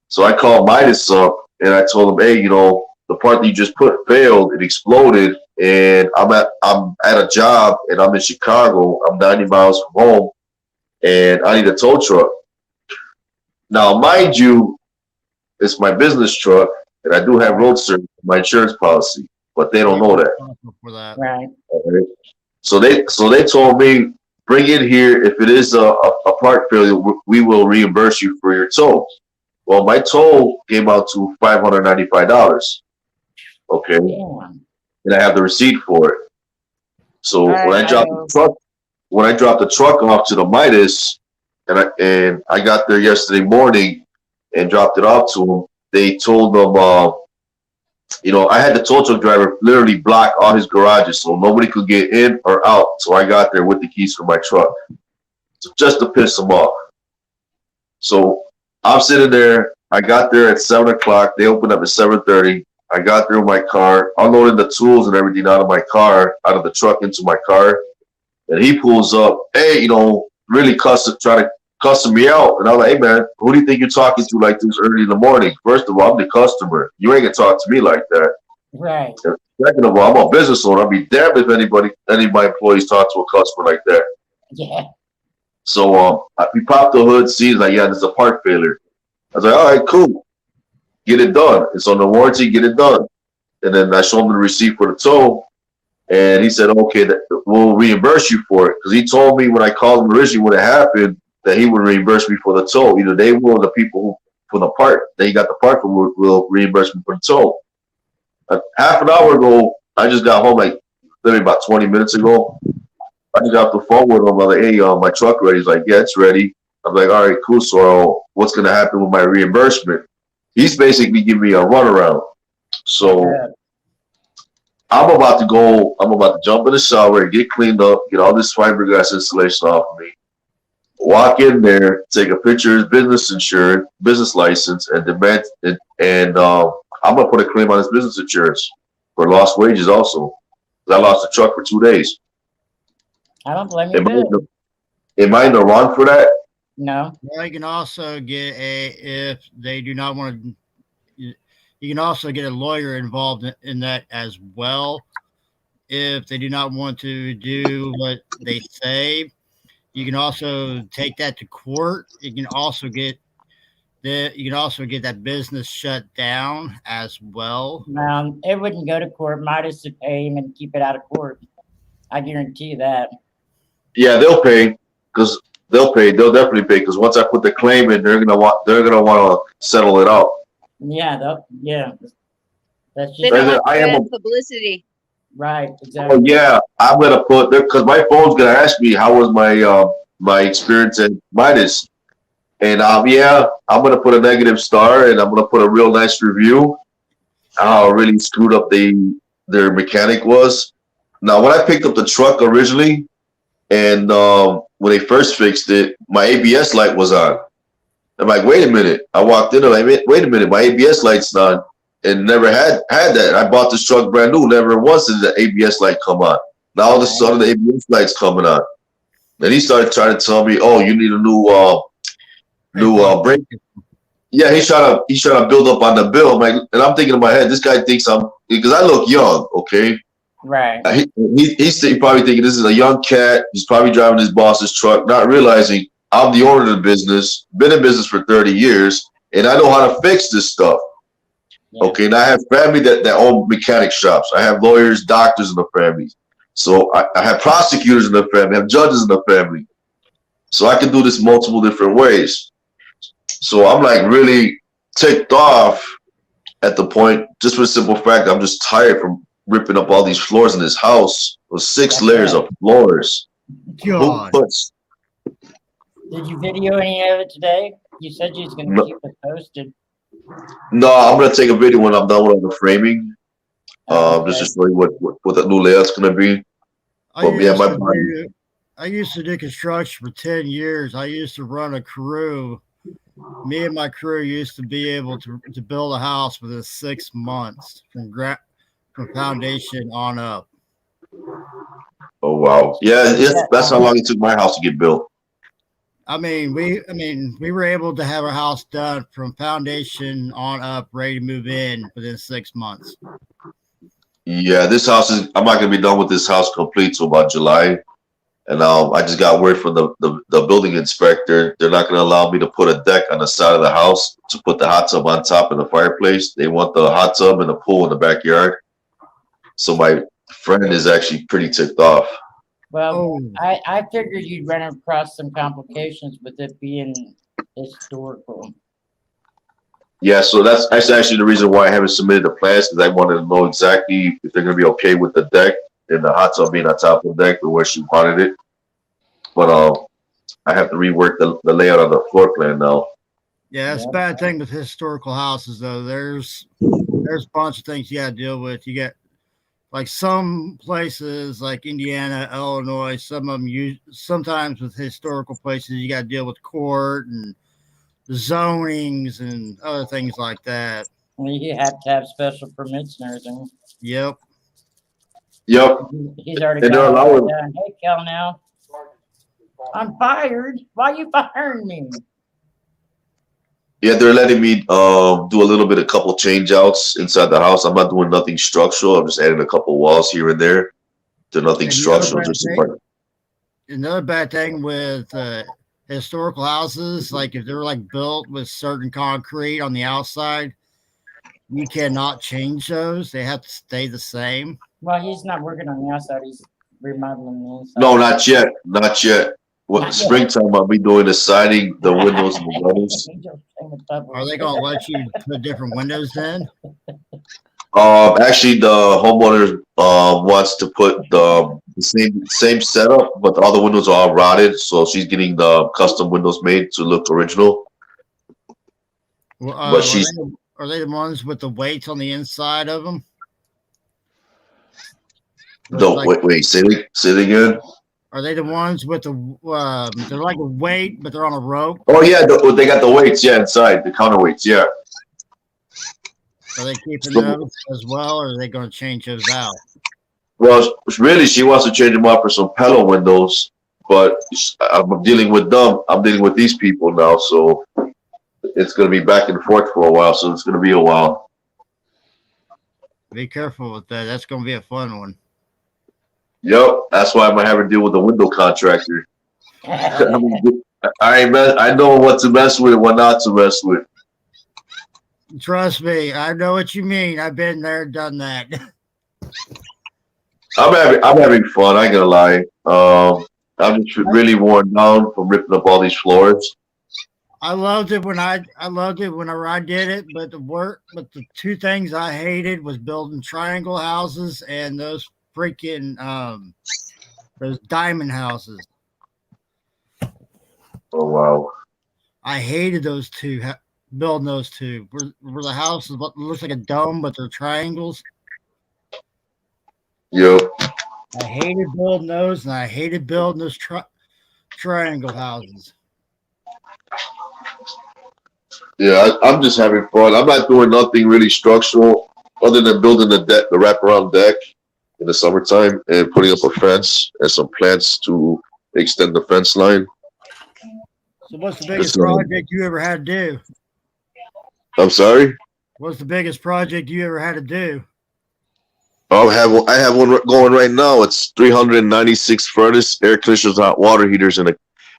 So I called Midas up and I told him, hey, the part that you just put failed, it exploded, and I'm at a job and I'm in Chicago. I'm 90 miles from home and I need a tow truck. Now, mind you, it's my business truck. And I do have road service, my insurance policy, but they don't know that. For that. Right. Okay. So they told me, bring it here. If it is a part failure, we will reimburse you for your tow. Well, my tow came out to $595. Okay, Damn. and I have the receipt for it. So when I dropped the truck off to the Midas, and I got there yesterday morning and dropped it off to them. They told them, I had the tow truck driver literally block all his garages so nobody could get in or out. So I got there with the keys for my truck, so just to piss them off. So I'm sitting there. I got there at 7 o'clock. They opened up at 7:30. I got there with my car, unloading the tools and everything out of the truck into my car. And he pulls up, hey, really try to cussing me out. And I'm like, hey, man, who do you think you're talking to like this early in the morning? First of all, I'm the customer. You ain't going to talk to me like that. Right. Second of all, I'm a business owner. I'll be damned if any of my employees talk to a customer like that. Yeah. So we popped the hood, see, like, yeah, there's a part failure. I was like, all right, cool. Get it done. It's on the warranty, get it done. And then I showed him the receipt for the tow. And he said, okay, we'll reimburse you for it. Because he told me when I called him originally when it happened that he would reimburse me for the tow. Either they will or the people who for the part that he got the part from will reimburse me for the tow. Half an hour ago, I just got home, like literally about 20 minutes ago. I just got off the phone with him. I'm like, hey, my truck ready? He's like, yeah, it's ready. I'm like, all right, cool. So what's going to happen with my reimbursement? He's basically giving me a runaround. So I'm about to jump in the shower, get cleaned up, get all this fiberglass installation off of me, walk in there, take a picture of his business insurance, business license, and demand it. And I'm going to put a claim on his business insurance for lost wages also. I lost the truck for 2 days. I don't blame you. Am I in the wrong for that? No. Well, you can also get if they do not want to, you can also get a lawyer involved in that as well. If they do not want to do what they say, you can also take that to court. You can also get that business shut down as well. It wouldn't go to court. Midas to pay him and keep it out of court. I guarantee you that. Yeah, they'll pay because they'll definitely pay because once I put the claim in, they're gonna want to settle it out. Yeah, that's They just don't want I am publicity. right. Exactly. Oh yeah, I'm gonna put there because my phone's gonna ask me how was my experience at Midas, and yeah, I'm gonna put a negative star and I'm gonna put a real nice review. How really screwed up their mechanic was. Now when I picked up the truck originally, and when they first fixed it, my ABS light was on. I'm like, wait a minute. I walked in and I'm like, wait a minute, my ABS light's on. And never had that. I bought this truck brand new. Never once did the ABS light come on. Now all of a sudden the ABS light's coming on. Then he started trying to tell me, oh, you need a new brake. Yeah, he's trying to build up on the bill. I'm like, and I'm thinking in my head, this guy thinks because I look young, okay? Right. He's probably thinking this is a young cat. He's probably driving his boss's truck, not realizing I'm the owner of the business, been in business for 30 years, and I know how to fix this stuff. Yeah. Okay, and I have family that own mechanic shops. I have lawyers, doctors in the family. So I have prosecutors in the family, I have judges in the family. So I can do this multiple different ways. So I'm like really ticked off at the point, just for the simple fact I'm just tired from ripping up all these floors in this house. It was 6 layers of floors. God. Did you video any of it today? You said you was going to keep it posted. No, I'm going to take a video when I'm done with the framing. Just to show you what the new layout's going to be. I used to do construction for 10 years. I used to run a crew. Me and my crew used to be able to build a house within 6 months from foundation on up. Oh wow! Yeah, that's how long it took my house to get built. I mean, we were able to have our house done from foundation on up, ready to move in within 6 months. Yeah, this house I'm not gonna be done with this house complete till about July, and I just got word from the building inspector. They're not gonna allow me to put a deck on the side of the house to put the hot tub on top of the fireplace. They want the hot tub and the pool in the backyard. So my friend is actually pretty ticked off. Well, I figured you'd run across some complications with it being historical. Yeah, so that's actually the reason why I haven't submitted the plans, because I wanted to know exactly if they're going to be okay with the deck and the hot tub being on top of the deck or where she wanted it. But I have to rework the layout of the floor plan now. Yeah, that's a bad thing with historical houses, though. There's a bunch of things you got to deal with. You get like some places like Indiana, Illinois, some of them sometimes with historical places, you got to deal with court and zonings and other things like that. Well, you have to have special permits and everything. Yep. He's already got it done. Hey, Kel, now. I'm fired. Why are you firing me? Yeah, they're letting me do a couple change outs inside the house. I'm not doing nothing structural. I'm just adding a couple walls here and there. They're nothing structural. another bad thing with historical houses, like if they're like built with certain concrete on the outside, you cannot change those. They have to stay the same. Well, he's not working on the outside. He's remodeling the inside. No, not yet. Not yet. What Not yet. springtime I'll be doing the siding, the windows, and the gutters. Are they going to let you put different windows in? Actually, the homeowner wants to put the same setup, but all the windows are all rotted, so she's getting the custom windows made to look original. Well, But she's are they the ones with the weights on the inside of them? no wait. Say it again. Are they the ones with the? They're like a weight, but they're on a rope. Oh yeah, they got the weights. Yeah, inside the counterweights. Yeah. Are they keeping those as well, or are they going to change those out? Well, really, she wants to change them out for some Pella windows, but I'm dealing with them. I'm dealing with these people now, so it's going to be back and forth for a while. So it's going to be a while. Be careful with that. That's going to be a fun one. Yep, that's why I might have to deal with the window contractor. I know what to mess with and what not to mess with. Trust me, I know what you mean. I've been there, done that. I'm having fun. I ain't gonna lie. I'm just really worn down from ripping up all these floors. I loved it whenever I did it, but the two things I hated was building triangle houses and those freaking those diamond houses. Oh wow. I hated those two. Building those two, where the house looks like a dome, but they're triangles. Yep. I hated building those, and I hated building those triangle houses. Yeah, I'm just having fun. I'm not doing nothing really structural other than building the wraparound deck in the summertime and putting up a fence and some plants to extend the fence line. So, what's the biggest project you ever had to do? I'm sorry? What's the biggest project you ever had to do? I have one going right now. It's 396 furnace, air conditioners, hot water heaters in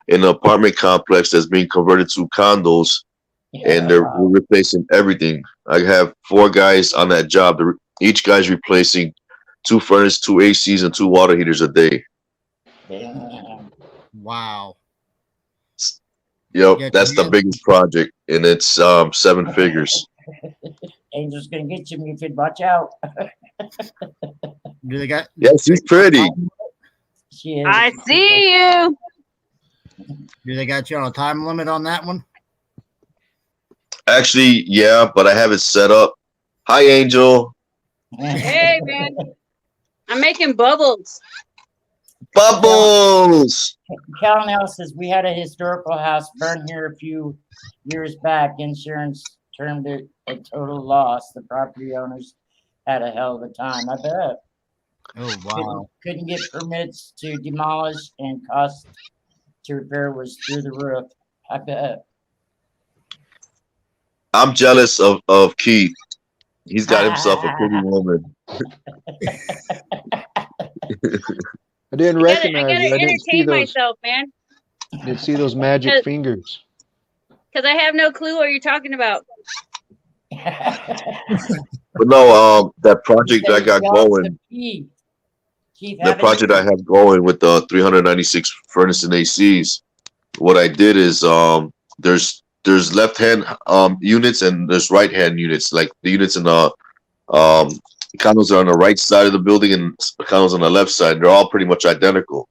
an apartment complex that's being converted to condos, and we're replacing everything. I have 4 guys on that job. Each guy's replacing 2 furnace, 2 ACs, and 2 water heaters a day. Wow. Yep, that's the biggest project, and it's 7 figures. Angel's gonna get you if you watch out. Do they got? Yeah, she's pretty. She is. I see you. Do they got you on a time limit on that one? Actually, yeah, but I have it set up. Hi, Angel. Hey, man. I'm making bubbles. Bubbles. Cal Nell says we had a historical house burn here a few years back. Insurance termed it a total loss. The property owners had a hell of a time. I bet. Oh wow! Couldn't get permits to demolish, and cost to repair was through the roof. I bet. I'm jealous of Keith. He's got himself a pretty woman. I didn't recognize I gotta you. I didn't see entertain those. myself, man. Didn't see those magic fingers. Because I have no clue what you're talking about. But no, that project I got going, the project I have going with the 396 furnace and ACs, what I did is there's left hand units and there's right hand units. Like the units in the condos are on the right side of the building and condos on the left side. They're all pretty much identical.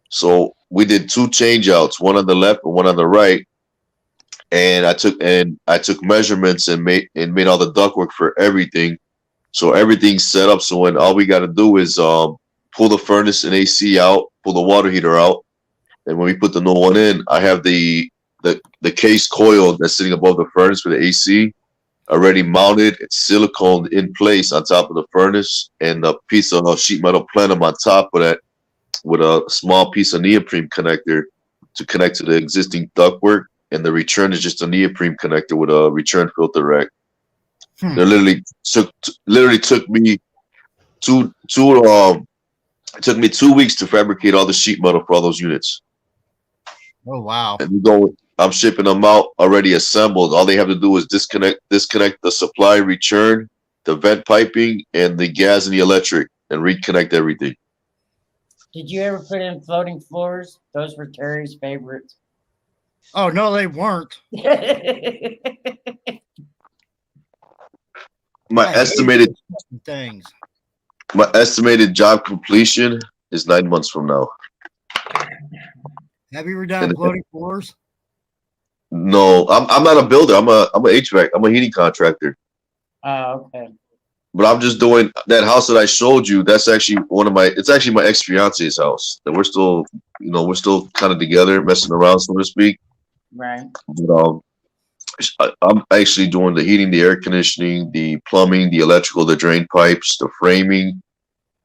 So we did 2 change outs, one on the left and one on the right. And I took measurements and made all the ductwork for everything. So everything's set up. So when all we got to do is pull the furnace and AC out, pull the water heater out, and when we put the new one in, I have the case coil that's sitting above the furnace for the AC already mounted. It's siliconed in place on top of the furnace, and a piece of sheet metal plenum on top of that with a small piece of neoprene connector to connect to the existing ductwork. And the return is just a neoprene connector with a return filter rack. They literally took me two It took me 2 weeks to fabricate all the sheet metal for all those units. Oh wow. And I'm shipping them out already assembled. All they have to do is disconnect the supply return, the vent piping, and the gas and the electric, and reconnect everything. Did you ever put in floating floors? Those were Terry's favorites. Oh no, they weren't. My I hate estimated things. job completion is 9 months from now. Have you ever done floating floors? No, I'm not a builder. I'm a HVAC. I'm a heating contractor. Oh, okay. But I'm just doing that house that I showed you. That's actually it's actually my ex-fiance's house. That we're still kind of together, messing around, so to speak. Right. But, I'm actually doing the heating, the air conditioning, the plumbing, the electrical, the drain pipes, the framing,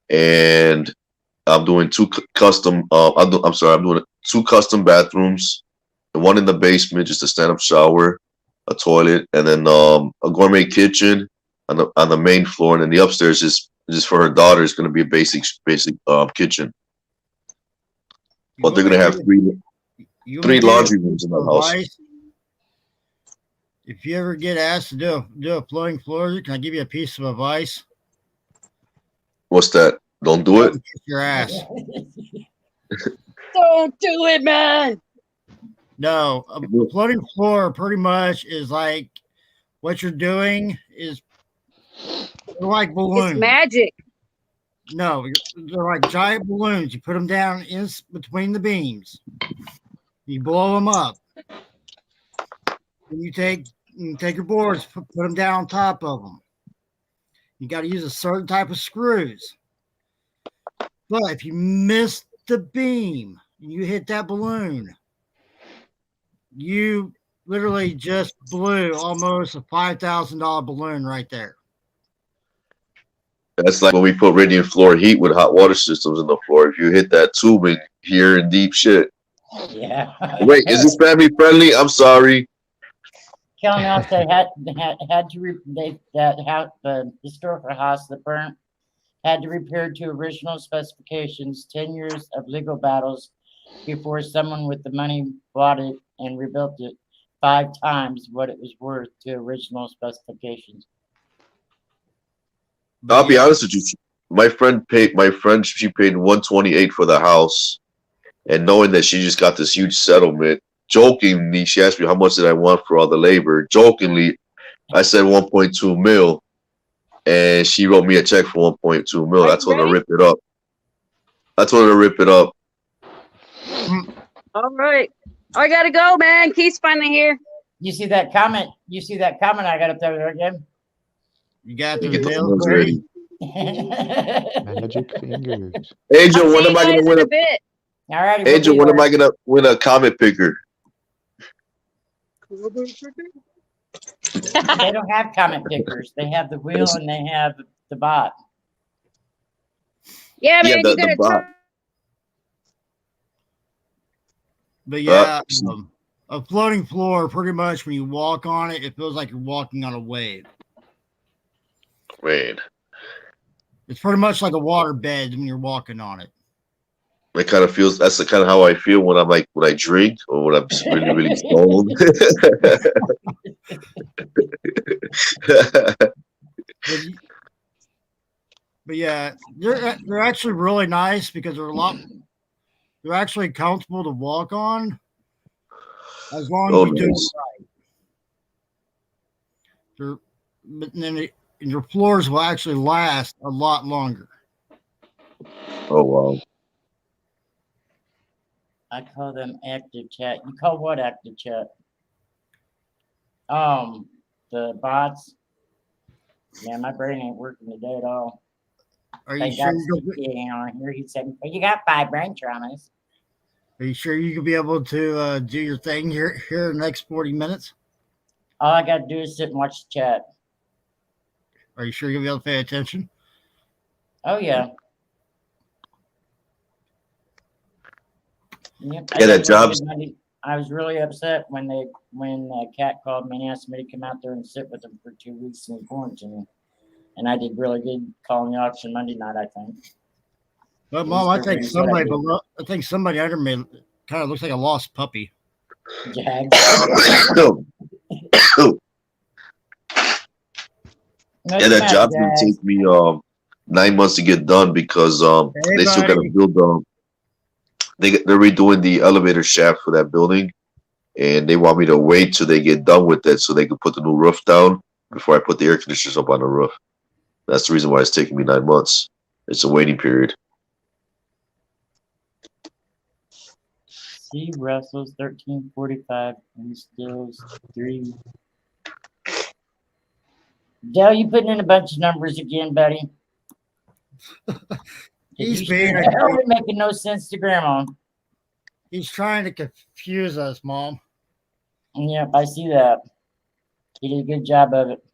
and I'm doing I'm doing 2 custom bathrooms, the one in the basement, just a stand-up shower, a toilet, and then a gourmet kitchen on the main floor, and then the upstairs is just for her daughter. It's going to be a basic kitchen, but they're going to have three laundry rooms in the house. If you ever get asked to do a floating floor, can I give you a piece of advice? What's that? Don't do it. Kiss your ass. Don't do it, man. No, a floating floor pretty much is like what you're doing is they're like balloons. It's magic. No, they're like giant balloons. You put them down in between the beams. You blow them up. And you take your boards, put them down on top of them. You got to use a certain type of screws. But if you miss the beam, you hit that balloon, you literally just blew almost a $5,000 balloon right there. That's like when we put radiant floor heat with hot water systems in the floor. If you hit that tubing, you're in deep shit. Yeah. Wait, is this family friendly? I'm sorry. Killing us, they the historical house that burnt had to repair to original specifications. 10 years of legal battles before someone with the money bought it and rebuilt it 5 times what it was worth to original specifications. I'll be honest with you. My friend, she paid $128 for the house, and knowing that she just got this huge settlement, jokingly, she asked me how much did I want for all the labor. Jokingly, I said 1.2 mil, and she wrote me a check for 1.2 mil. I told her to rip it up. All right, I gotta go, man. Keith's finally here. You see that comment? I got up there again. You got Get the nails phones ready. Magic fingers. Angel, when am I gonna win a bit? All right, Angel, when am I gonna win a comment picker? They don't have comment pickers. They have the wheel and they have the bot. Yeah, man, the you gotta bot. But yeah, a floating floor, pretty much when you walk on it, it feels like you're walking on a wave. Man, it's pretty much like a water bed when you're walking on it. It kind of feels. That's kind of how I feel when I drink or when I'm really, really stoned. But yeah, they're actually really nice because they're actually comfortable to walk on as long as you do it right. But then your floors will actually last a lot longer. Oh wow. I call them active chat. You call what active chat? The bots. Man, my brain ain't working today at all. Are you sure on here? He said, well, you got 5 brain traumas. Are you sure you could be able to do your thing here in the next 40 minutes? All I got to do is sit and watch the chat. Are you sure you'll be able to pay attention? Oh, yeah. Yep. Yeah, that job. I was really upset when Kat called me and asked me to come out there and sit with them for 2 weeks in quarantine. And I did really good calling the auction Monday night, I think. But Mom, I Mr. think Reeves, what I somebody do. below, I think somebody under me kind of looks like a lost puppy. Jags. No, Yeah, you're that not job's gonna Jags. take me 9 months to get done because they still gotta buddy. build they're redoing the elevator shaft for that building, and they want me to wait till they get done with that so they can put the new roof down before I put the air conditioners up on the roof. That's the reason why it's taking me 9 months. It's a waiting period. C. Russell's 1345 and Stills 3. Dale, you putting in a bunch of numbers again, buddy? He's You being sure a hell ain't making no sense to Grandma. He's trying to confuse us, Mom. Yep, I see that. He did a good job of it.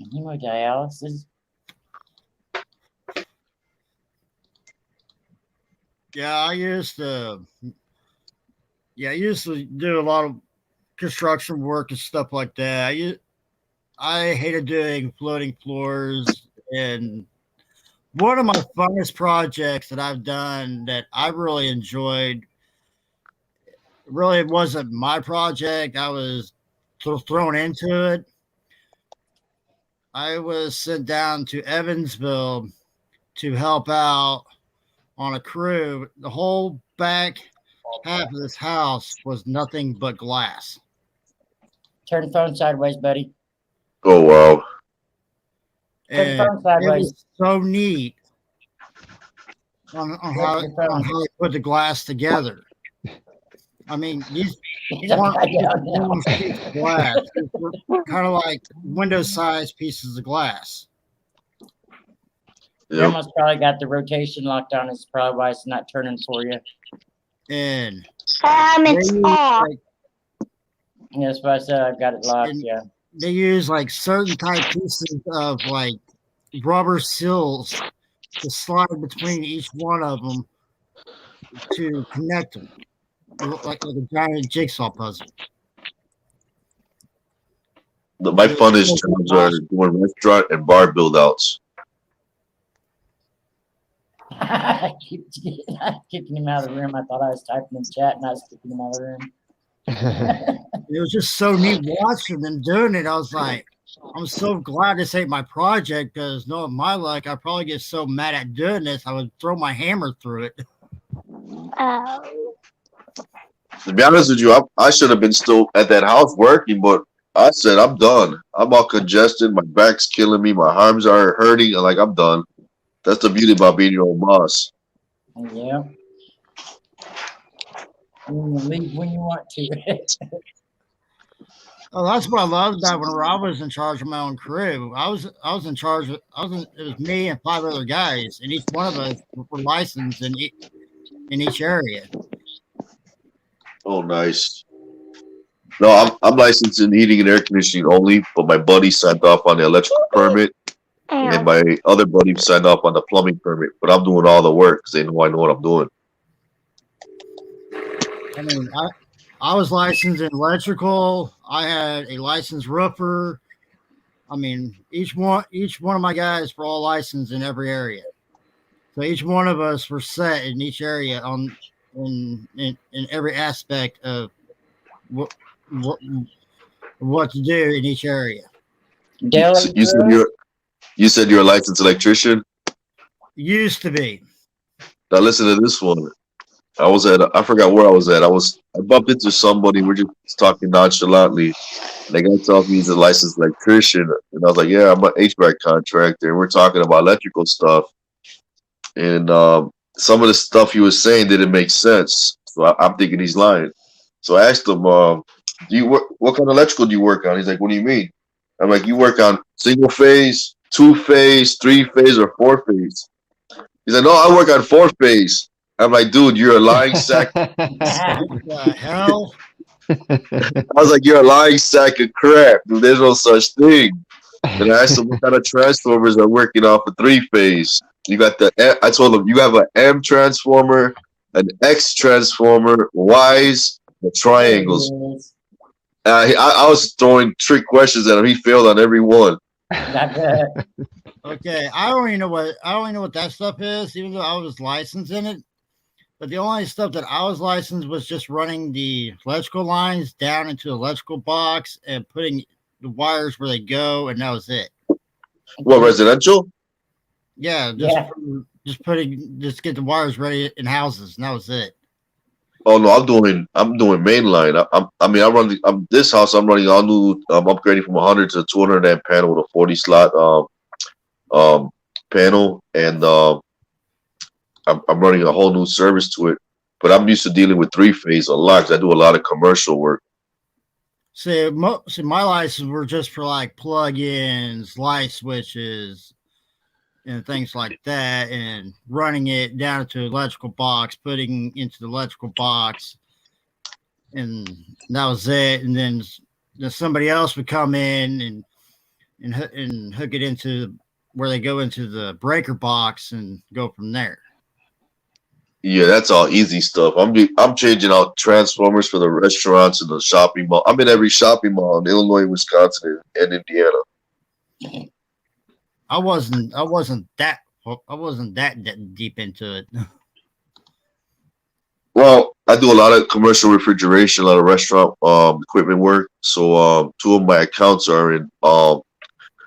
Hemodialysis. Yeah, I used to do a lot of construction work and stuff like that. I hated doing floating floors, and one of my funnest projects that I've done that I really enjoyed. Really, it wasn't my project. I was thrown into it. I was sent down to Evansville to help out on a crew. The whole back half of this house was nothing but glass. Turn the phone sideways, buddy. Oh wow. Turn the And phone it sideways. was so neat on how they put the glass together. I mean, these He's upside down now. one sheets of glass, kind of like window-sized pieces of glass. Yep. Grandma's probably got the rotation locked on. It's probably why it's not turning for you. And It's they use, off. like, Yeah, that's why I said I've got it locked. And- Yeah. they use like certain type pieces of like rubber seals to slide between each one of them to connect them, like a giant jigsaw puzzle. My funnest jobs are doing restaurant and bar build outs. I keep kicking him out of the room. I thought I was typing in chat and I was kicking him out of the room. It was just so neat watching them doing it. I was like, I'm so glad this ain't my project because knowing my luck, I probably get so mad at doing this, I would throw my hammer through it. Oh. To be honest with you, I should have been still at that house working, but I said I'm done. I'm all congested. My back's killing me. My arms are hurting. And like I'm done. That's the beauty about being your own boss. Yeah. You leave when you want to. Oh, that's what I loved about whenever I was in charge of my own crew. I was in charge of. It was me and 5 other guys, and each one of us were licensed in each area. Oh, nice. No, I'm licensed in heating and air conditioning only, but my buddy signed off on the electrical permit, and Ow. my other buddy signed off on the plumbing permit. But I'm doing all the work because they know I know what I'm doing. I mean, I was licensed in electrical. I had a licensed roofer. I mean, each one of my guys were all licensed in every area. So each one of us were set in each area in every aspect of what to do in each area. Dale, You said you're a licensed electrician. Used to be. Now listen to this one. I forgot where I was at. I bumped into somebody. We're just talking nonchalantly. And the guy tells me he's a licensed electrician. And I was like, yeah, I'm an HVAC contractor. And we're talking about electrical stuff. And some of the stuff he was saying didn't make sense. So I'm thinking he's lying. So I asked him, what kind of electrical do you work on? He's like, what do you mean? I'm like, you work on single phase, 2-phase, 3-phase, or 4-phase? He's like, no, I work on 4-phase. I'm like, dude, you're a lying sack. What the hell? I was like, you're a lying sack of crap. Dude, there's no such thing. And I asked him what kind of transformers are working off a 3-phase. I told him you have an M transformer, an X transformer, Y's, the triangles. I was throwing trick questions at him. He failed on every one. Not good. Okay, I don't even know what that stuff is, even though I was licensed in it. But the only stuff that I was licensed was just running the electrical lines down into the electrical box and putting the wires where they go, and that was it. What, residential? Yeah, Yeah. just get the wires ready in houses, and that was it. Oh no, I'm doing mainline. This house. I'm running all new. I'm upgrading from 100 to 200 amp panel with a 40 slot panel, and I'm running a whole new service to it. But I'm used to dealing with 3-phase a lot 'cause I do a lot of commercial work. See, my licenses were just for like plug-ins, light switches, and things like that, and running it down to electrical box, putting into the electrical box, and that was it. And then somebody else would come in and hook it into where they go into the breaker box and go from there. Yeah, that's all easy stuff. I'm changing out transformers for the restaurants and the shopping mall. I'm in every shopping mall in Illinois, Wisconsin, and Indiana. I wasn't that deep into it. Well, I do a lot of commercial refrigeration, a lot of restaurant equipment work. So 2 of my accounts are in.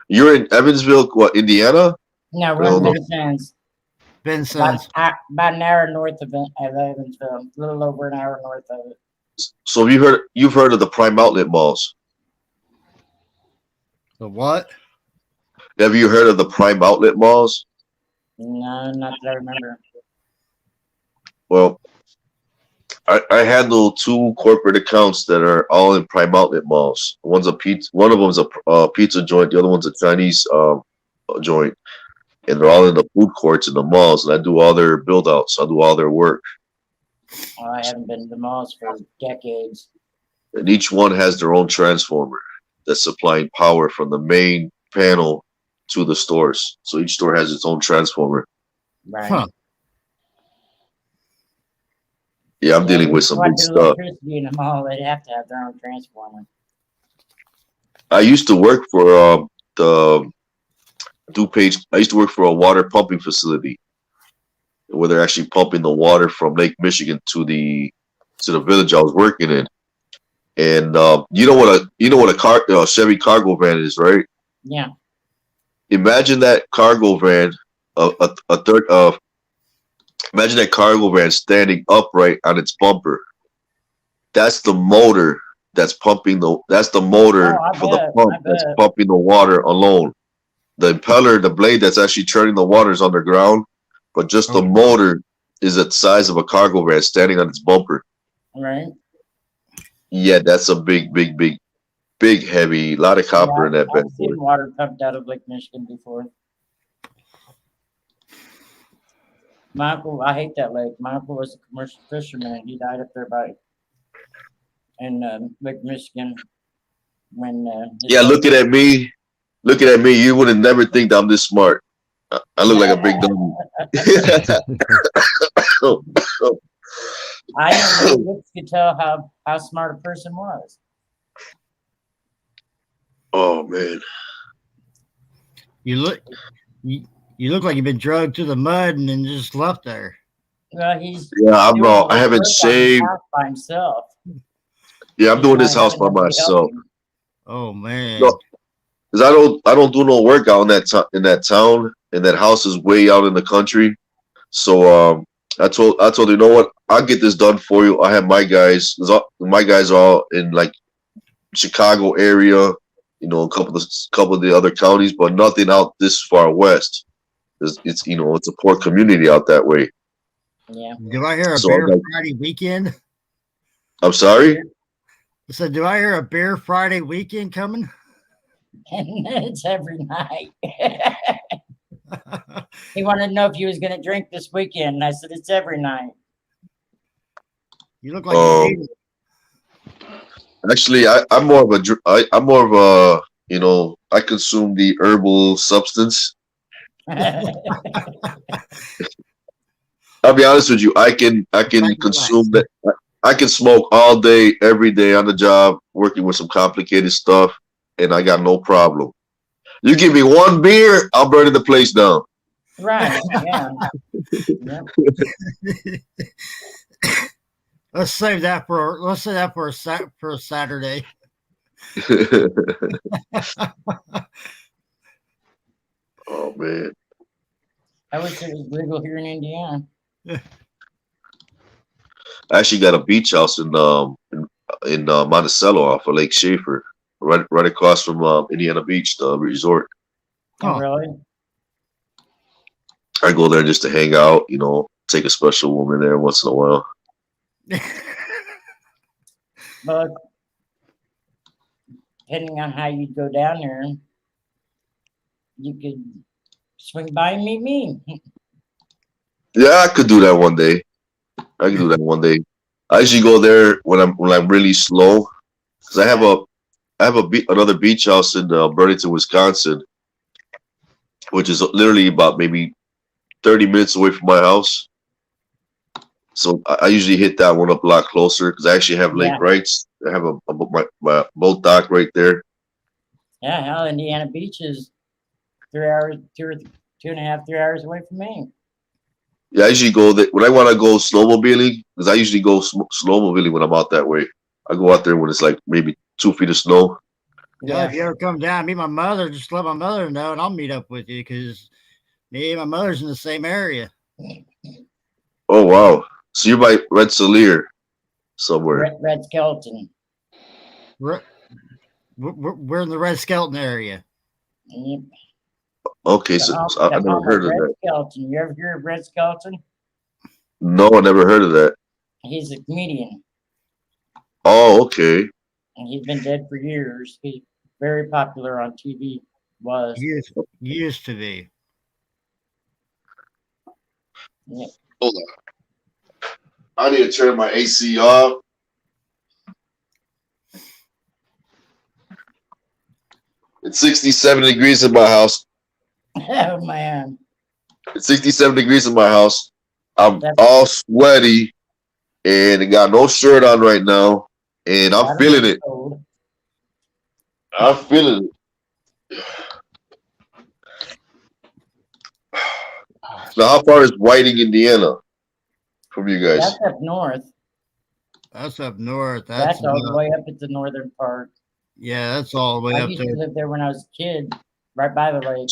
You're in Evansville, what, Indiana? No, we're Well, in no. Vincennes. Vincent, About an hour north of Evansville. A little over an hour north of it. So you've heard of the Prime Outlet malls? the what? Have you heard of the Prime Outlet malls? No, not that I remember. Well, I handle 2 corporate accounts that are all in Prime Outlet malls. One of them's a pizza joint. The other one's a Chinese joint, and they're all in the food courts in the malls. And I do all their build outs. I do all their work, Oh, I haven't been to the malls for decades. and each one has their own transformer that's supplying power from the main panel to the stores. So each store has its own transformer. Right. Huh. Yeah, I'm dealing with some big stuff. Electricity in the mall, they'd have to have their own transformer. I used to work for the DuPage. I used to work for a water pumping facility where they're actually pumping the water from Lake Michigan to the village I was working in. And you know what a Chevy cargo van is, right? Yeah. Imagine that cargo van, imagine that cargo van standing upright on its bumper. That's the motor that's pumping that's the motor for the pump that's pumping the water alone. The impeller, the blade that's actually turning the water is underground, but just the motor is the size of a cargo van standing on its bumper. Right. Yeah, that's a big, heavy, lot of copper in that bad I've boy. seen water pumped out of Lake Michigan before. My uncle, I hate that lake. My uncle was a commercial fisherman. He died up there in Lake Michigan when. Yeah, looking at me, you would never think that I'm this smart. I look like a big dummy. I never looks could tell how smart a person was. Oh man. You look like you've been drugged to the mud and then just left there. Well, he's Yeah, doing all I his haven't work on his shaved. house by himself. Yeah, I'm doing He's this not house having by anybody help myself. him. Oh man. No. Cause I don't do no work out in that town, and that house is way out in the country. So I told her, you know what, I'll get this done for you. I have my guys. My guys are all in like Chicago area, you know, a couple of the other counties, but nothing out this far west. It's a poor community out that way. Yeah. Do I hear a So beer I'm like- Friday weekend? I'm sorry. I said, do I hear a beer Friday weekend coming? And it's every night. He wanted to know if you was gonna drink this weekend. And I said it's every night. You look like you hate it. Actually, I'm more of a I consume the herbal substance. I'll be honest with you. I can consume that. I can smoke all day, every day on the job, working with some complicated stuff, and I got no problem. You give me one beer, I'm burning the place down. Right. Yeah. Yep. Let's save that for a Saturday. Oh man. I wish it was legal here in Indiana. I actually got a beach house in Monticello off of Lake Schaefer, right across from Indiana Beach, the resort. Oh, Oh. really? I go there just to hang out, you know, take a special woman there once in a while. But depending on how you go down there, you could swing by and meet me. Yeah, I could do that one day. I can do that one day. I usually go there when I'm really slow, because I have another beach house in Burlington, Wisconsin, which is literally about maybe 30 minutes away from my house. So I usually hit that one up a lot closer because I actually have lake Yeah. rights. I have my boat dock right there. Yeah, hell, Indiana Beach is 3 hours, 2.5, 3 hours away from me. Yeah, I usually go there when I want to go snowmobiling, because I usually go snowmobiling when I'm out that way. I go out there when it's like maybe 2 feet of snow. Yeah, if you ever come down, meet my mother, just let my mother know, and I'll meet up with you because me and my mother's in the same area. Oh wow! So you're by Red Salier somewhere. Red Skeleton. We're in the Red Skeleton area. Yep. Okay, so I The never home heard of Red that. Skeleton. You ever hear of Red Skeleton? No, I never heard of that. He's a comedian, Oh, okay. and he's been dead for years. He's very popular on TV. Was. Used to be. Yeah. Hold on. I need to turn my AC off. It's 67 degrees in my house. Oh man. It's 67 degrees in my house. I'm That's- all sweaty and I got no shirt on right now. And I'm That'll feeling be it. cold. I'm feeling it. Now, how far is Whiting, Indiana from you guys? That's up north. That's up north. That's all the about- way up at the northern part. yeah, that's all the way I up used there. to live there when I was a kid, right by the lake.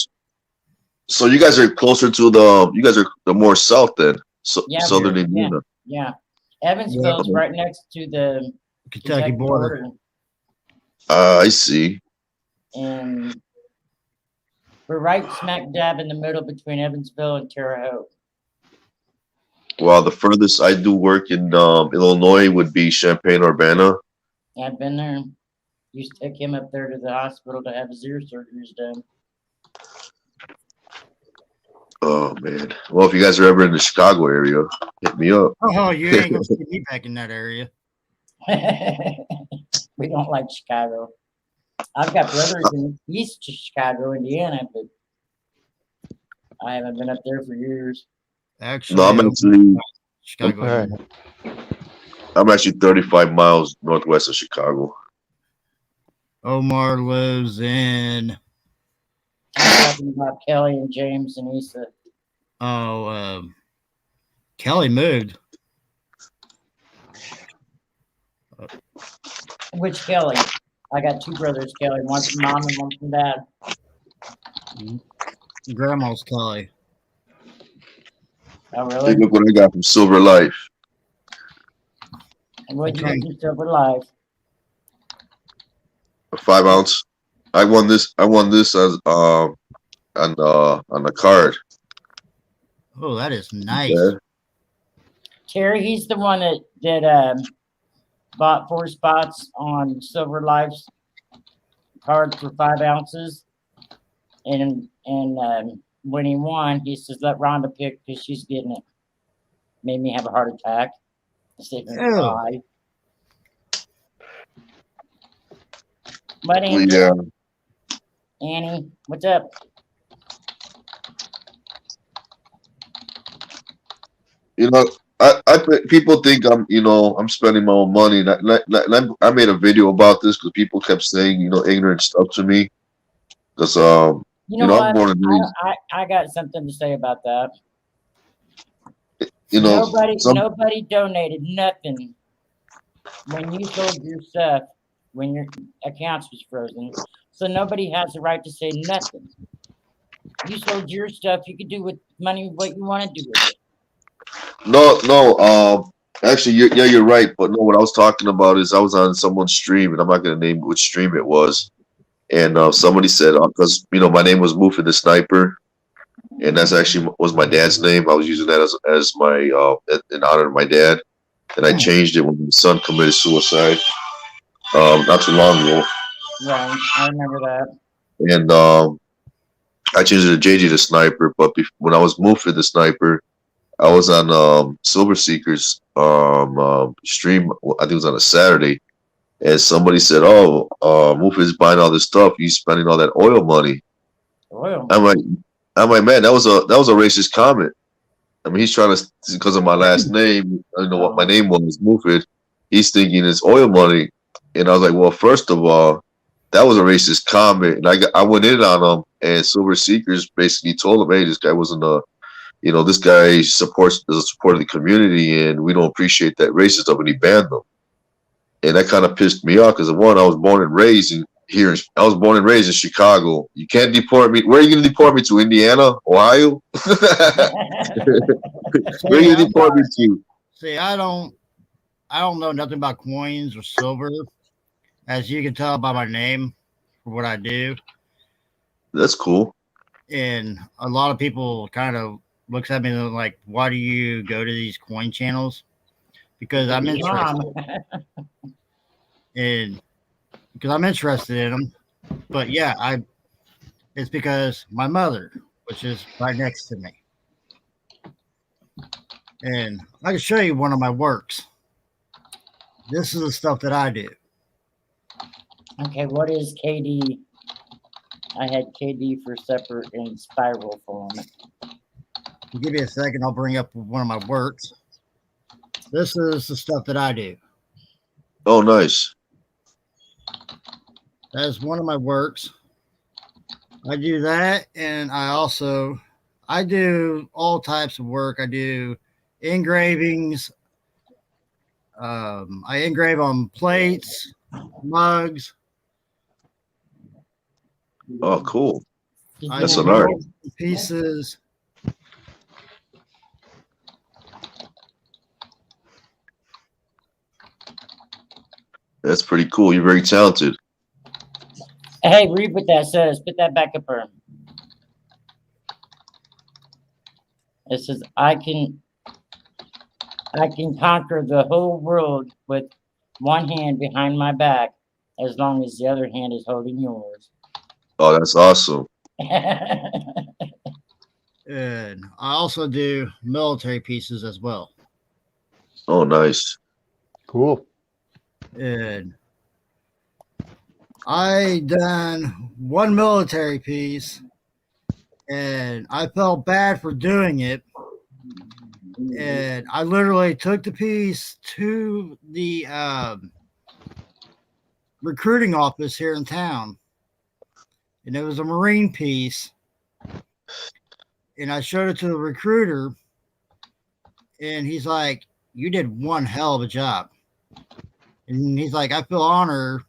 So you guys are closer to you guys are the more south then, Yeah, southern we're- Indiana. Yeah. Evansville's Yeah. right next to the Kentucky border. I see. And we're right smack dab in the middle between Evansville and Terre Haute. Well, the furthest I do work in Illinois would be Champaign-Urbana. I've been there. Used to take him up there to the hospital to have his ear surgeries done. Oh man. Well, if you guys are ever in the Chicago area, hit me up. Oh, you ain't gonna see me back in that area. We don't like Chicago. I've got brothers in East Chicago, Indiana, but I haven't been up there for years. Actually, No, Chicago. I'm actually 35 miles northwest of Chicago. Omar lives in I'm talking about Kelly and James and Issa. Kelly moved. Which Kelly? I got two brothers, Kelly. One from mom and one from dad. Grandma's Kelly. Oh, Hey, really? look what I got from Silver Life. And what'd you Okay. get from Silver Life? A 5 ounce. I won this as on the card. Oh, that is nice. Yeah. Terry, he's the one that bought 4 spots on Silver Life's card for 5 ounces. And when he won, he says, "Let Rhonda pick because she's getting it." Made me have a heart attack. I said, Ew. "Why?" But Well, yeah. Annie, what's up? You know, people think I'm spending my own money. And I made a video about this because people kept saying ignorant stuff to me. Because You know I'm what? born and raised. I got something to say about that. You know, Nobody donated nothing when you sold your stuff when your accounts was frozen. So nobody has the right to say nothing. You sold your stuff. You could do with money what you want to do with it. no. Actually, you're right. But no, what I was talking about is I was on someone's stream, and I'm not going to name which stream it was. And somebody said, because my name was Mufi the Sniper, and that's actually was my dad's name. I was using that as my in honor of my dad, and I changed it when my son committed suicide not too long ago. Right, I remember that. And I changed it to JJ the Sniper. But when I was Mufi the Sniper, I was on Silver Seekers stream. I think it was on a Saturday, and somebody said, "Oh, Mufi is buying all this stuff. He's spending all that oil money." Oil. I'm like, man, that was a racist comment. I mean, he's trying to, because of my last name. I know what my name was, Mufid. He's thinking it's oil money, and I was like, well, first of all, that was a racist comment, and I went in on him, and Silver Seekers basically told him, hey, this guy wasn't this guy supports the support of the community, and we don't appreciate that racism, and he banned them. And that kind of pissed me off because one, I was born and raised in Chicago. You can't deport me. Where are you going to deport me to? Indiana, Ohio? Where are you going to deport me to? See, I don't know nothing about coins or silver, as you can tell by my name for what I do. That's cool. And a lot of people kind of looks at me and they're like, why do you go to these coin channels? Because I'm interested. And because I'm interested in them. But yeah, it's because my mother, which is right next to me. And I can show you one of my works. This is the stuff that I do. Okay, what is KD? I had KD for separate in spiral form. Give me a second, I'll bring up one of my works. This is the stuff that I do. Oh, nice. That's one of my works. I do that, and I do all types of work. I do engravings. I engrave on plates, mugs. Oh, cool. That's an do art. Pieces. That's pretty cool. You're very talented. Hey, read what that says. Put that back up there. It says, I can conquer the whole world with one hand behind my back as long as the other hand is holding yours. Oh, that's awesome. And I also do military pieces as well. Oh, nice. Cool. And I done one military piece, and I felt bad for doing it. And I literally took the piece to the recruiting office here in town, and it was a Marine piece. And I showed it to the recruiter, and he's like, "You did one hell of a job." And he's like, "I feel honored."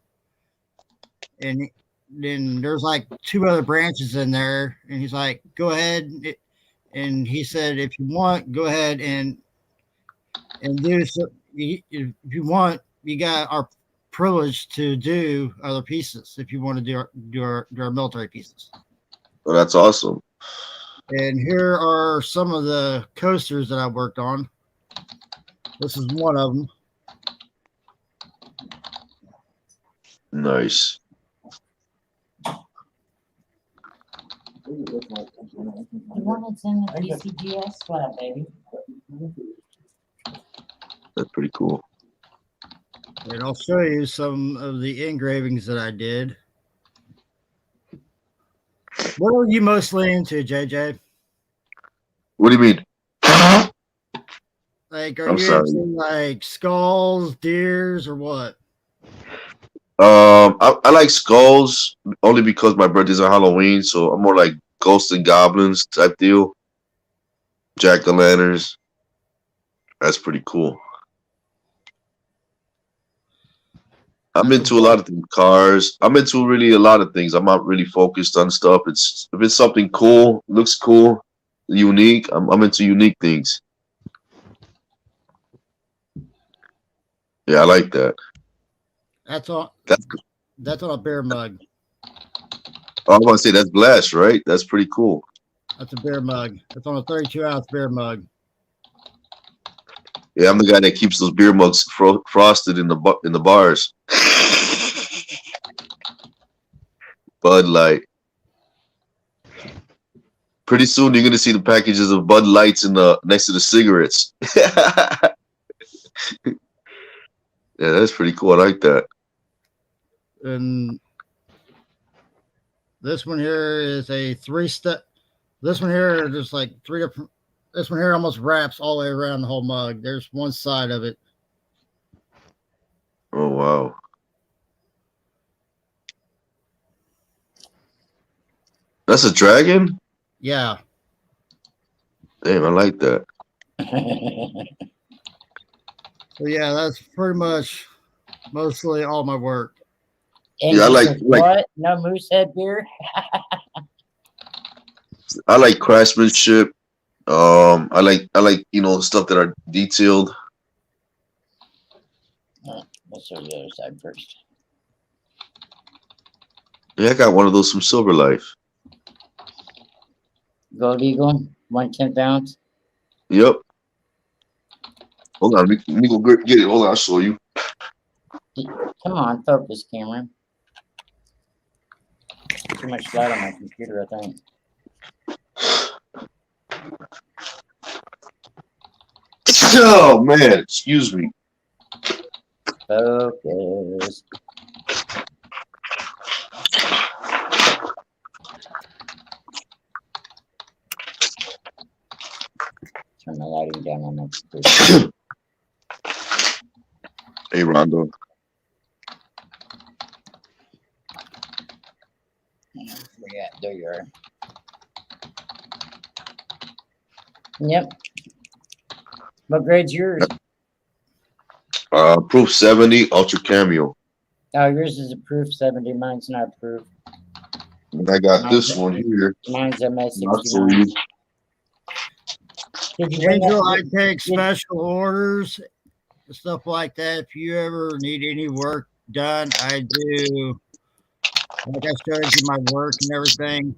And then there's like two other branches in there, and he's like, "Go ahead." And he said, "If you want, go ahead and do so. If you want, you got our privilege to do other pieces. If you want to do our military pieces." Oh, that's awesome. And here are some of the coasters that I worked on. This is one of them. Nice. You wanted some of the DCGS slab, baby. That's pretty cool. And I'll show you some of the engravings that I did. What are you mostly into, JJ? What do you mean? Like, are I'm you sorry. into like skulls, deers, or what? I like skulls only because my birthday's on Halloween, so I'm more like ghosts and goblins type deal. Jack o' lanterns. That's pretty cool. I'm That's into a lot of things. Cars. I'm into really a lot of things. I'm not really focused on stuff. It's if it's something cool, looks cool, unique. I'm into unique things. Yeah, I like that. That's on That's. that's on a beer mug. I want to say that's Blast, right? That's pretty cool. That's a beer mug. That's on a 32-ounce beer mug. Yeah, I'm the guy that keeps those beer mugs frosted in the bars. Bud Light. Pretty soon you're gonna see the packages of Bud Lights in the next to the cigarettes. Yeah, that's pretty cool. I like that. And this one here is a 3-step. This one here, there's like 3 different. This one here almost wraps all the way around the whole mug. There's one side of it. Oh wow. That's a dragon? Yeah. Damn, I like that. So yeah, that's pretty much mostly all my work. And Yeah, I you like- said what? No Moosehead beer? I like craftsmanship. I like stuff that are detailed. Let's show the other side first. Yeah, I got one of those from Silver Life. Gold Eagle, 1/10 ounce. Yep. Hold on, let me go get it. Hold on, I'll show you. Come on, focus, camera. Too much light on my computer, I think. Oh man, excuse me. Focus. Turn the lighting down on my computer. Hey Rondo. Yeah, there you are. Yep. What grade's yours? Proof 70, Ultra Cameo. Oh, yours is a proof 70. Mine's not a proof. And I got this one here. Mine's I'll show MS69. you. Did you win Angel, I that? take special orders, stuff like that. If you ever need any work done, I do. Like I showed you my work and everything.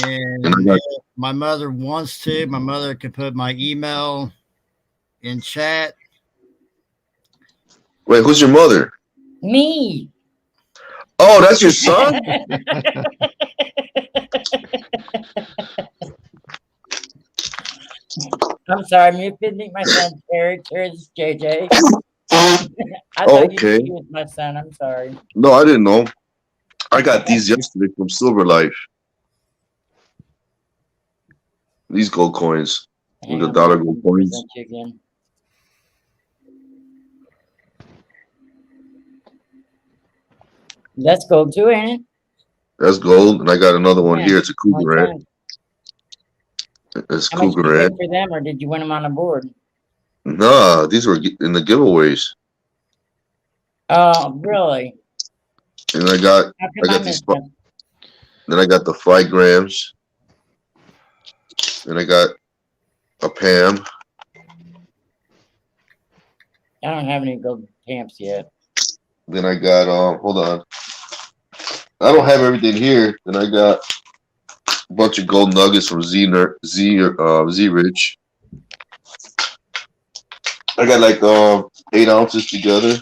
And And I got- if my mother wants to, my mother can put my email in chat. Wait, who's your mother? Me. Oh, that's your son? I'm sorry, I'm offending my son's character. This is JJ. I Oh, thought okay. you was my son. I'm sorry. No, I didn't know. I got these yesterday from Silver Life. These gold coins. Hang The on, dollar let me gold coins. present you again. That's gold too, ain't it? That's gold. And I got another one Yeah. here. It's a Cougar Red. Okay. It's How much did Cougar you Red. pay for them, or did you win them on the board? Nah, these were in the giveaways. Oh, really? And I got How I come I got these missed them? then I got the 5 grams. And I got a Pam. I don't have any gold pamps yet. Then I got hold on. I don't have everything here. Then I got a bunch of gold nuggets from Z Rich. I got like 8 ounces together.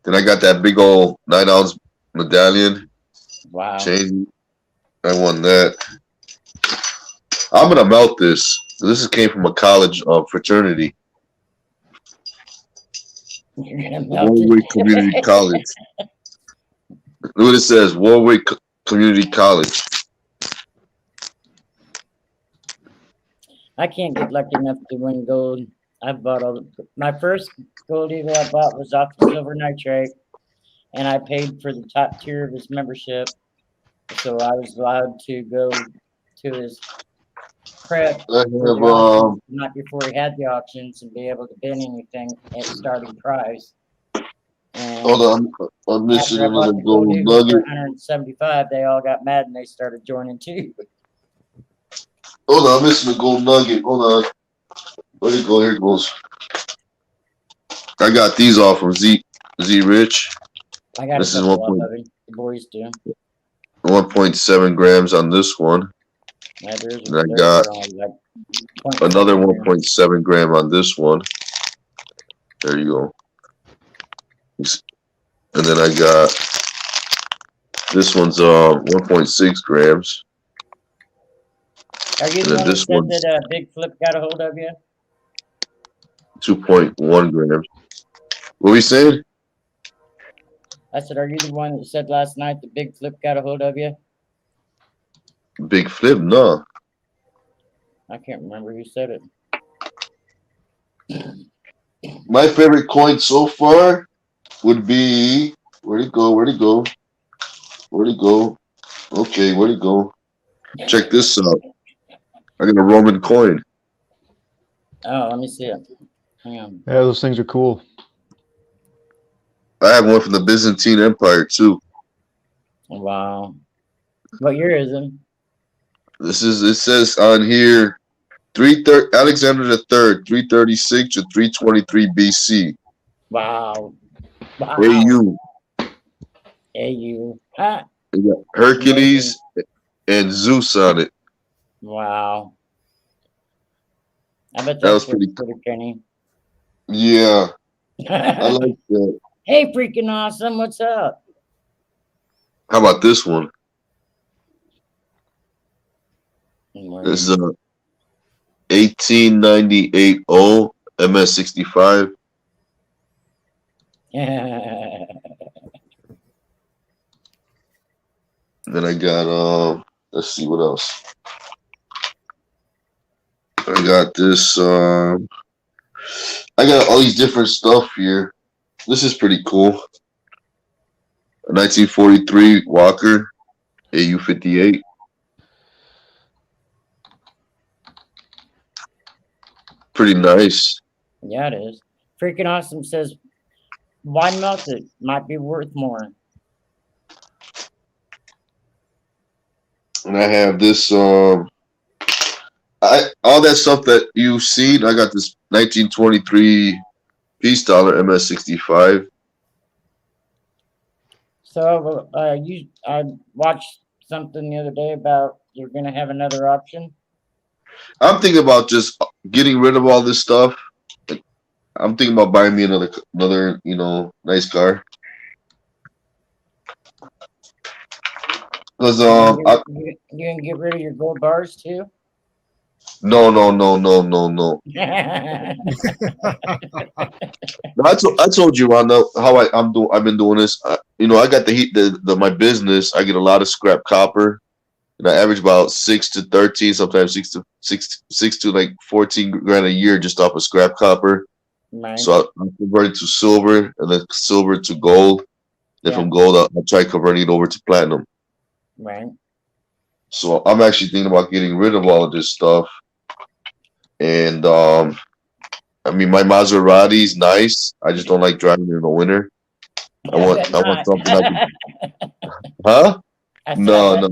Then I got that big old 9-ounce medallion Wow. chain. I won that. I'm gonna melt this. This came from a college fraternity. You're gonna melt Warwick it. Community College. Look what it says. Warwick Community College. I can't get lucky enough to win gold. I bought my first Gold Eagle I bought was off the Silver Nitrate, and I paid for the top tier of his membership, so I was allowed to go to his prep I for the have auctions, not before he had the auctions, and be able to bid anything at starting price. And hold on, I'm missing after I bought another the Gold gold Eagle for nugget. 175, they all got mad and they started joining too. Hold on, I'm missing a gold nugget. Hold on. Where'd it go? Here it goes. I got these off from Z Rich. I got This a is couple 1. of them. The boys do. 1.7 grams on this one. Yeah, And I got another 1.7 gram on this one. There you go. And then I got this one's 1.6 grams. Are you And the then one this that one's said that Big Flip got a hold of you? 2.1 grams. What were we saying? I said, are you the one that said last night that Big Flip got a hold of you? Big Flip? No. I can't remember who said it. My favorite coin so far would be, where'd it go? Where'd it go? Where'd it go? Okay, where'd it go? Check this out. I got a Roman coin. Oh, let me see it. Hang on. Yeah, those things are cool. I have one from the Byzantine Empire too. Wow. What year is it? This is, it says on here, Alexander the Third, 336 to 323 BC. Wow. Wow. AU. AU. Ah. It got Hercules and Zeus on it. Wow. I bet That was that's pretty Kenny. Yeah, I like that. Hey, freaking awesome. What's up? How about this one? This is a 1898 O MS65. Then I got let's see what else. I got this I got all these different stuff here. This is pretty cool. A 1943 Walker AU-58. Pretty nice. Yeah, it is. Freaking awesome says, why melt it? Might be worth more. And I have this all that stuff that you've seen. I got this 1923 Peace Dollar MS65. So I watched something the other day about you're gonna have another option. I'm thinking about just getting rid of all this stuff. I'm thinking about buying me another nice car. Because you can get rid of your gold bars too. No. I told you, Rhonda, how I've been doing this. I got my business. I get a lot of scrap copper, and I average about 6 to 13, sometimes 6 to like 14 grand a year just off of scrap copper. Right. So I converted to silver, and then silver to gold. Then from gold, I'll try converting it over to platinum. Right. So I'm actually thinking about getting rid of all of this stuff. And I mean, my Maserati is nice. I just don't like driving in the winter. I want something I can... Huh? No.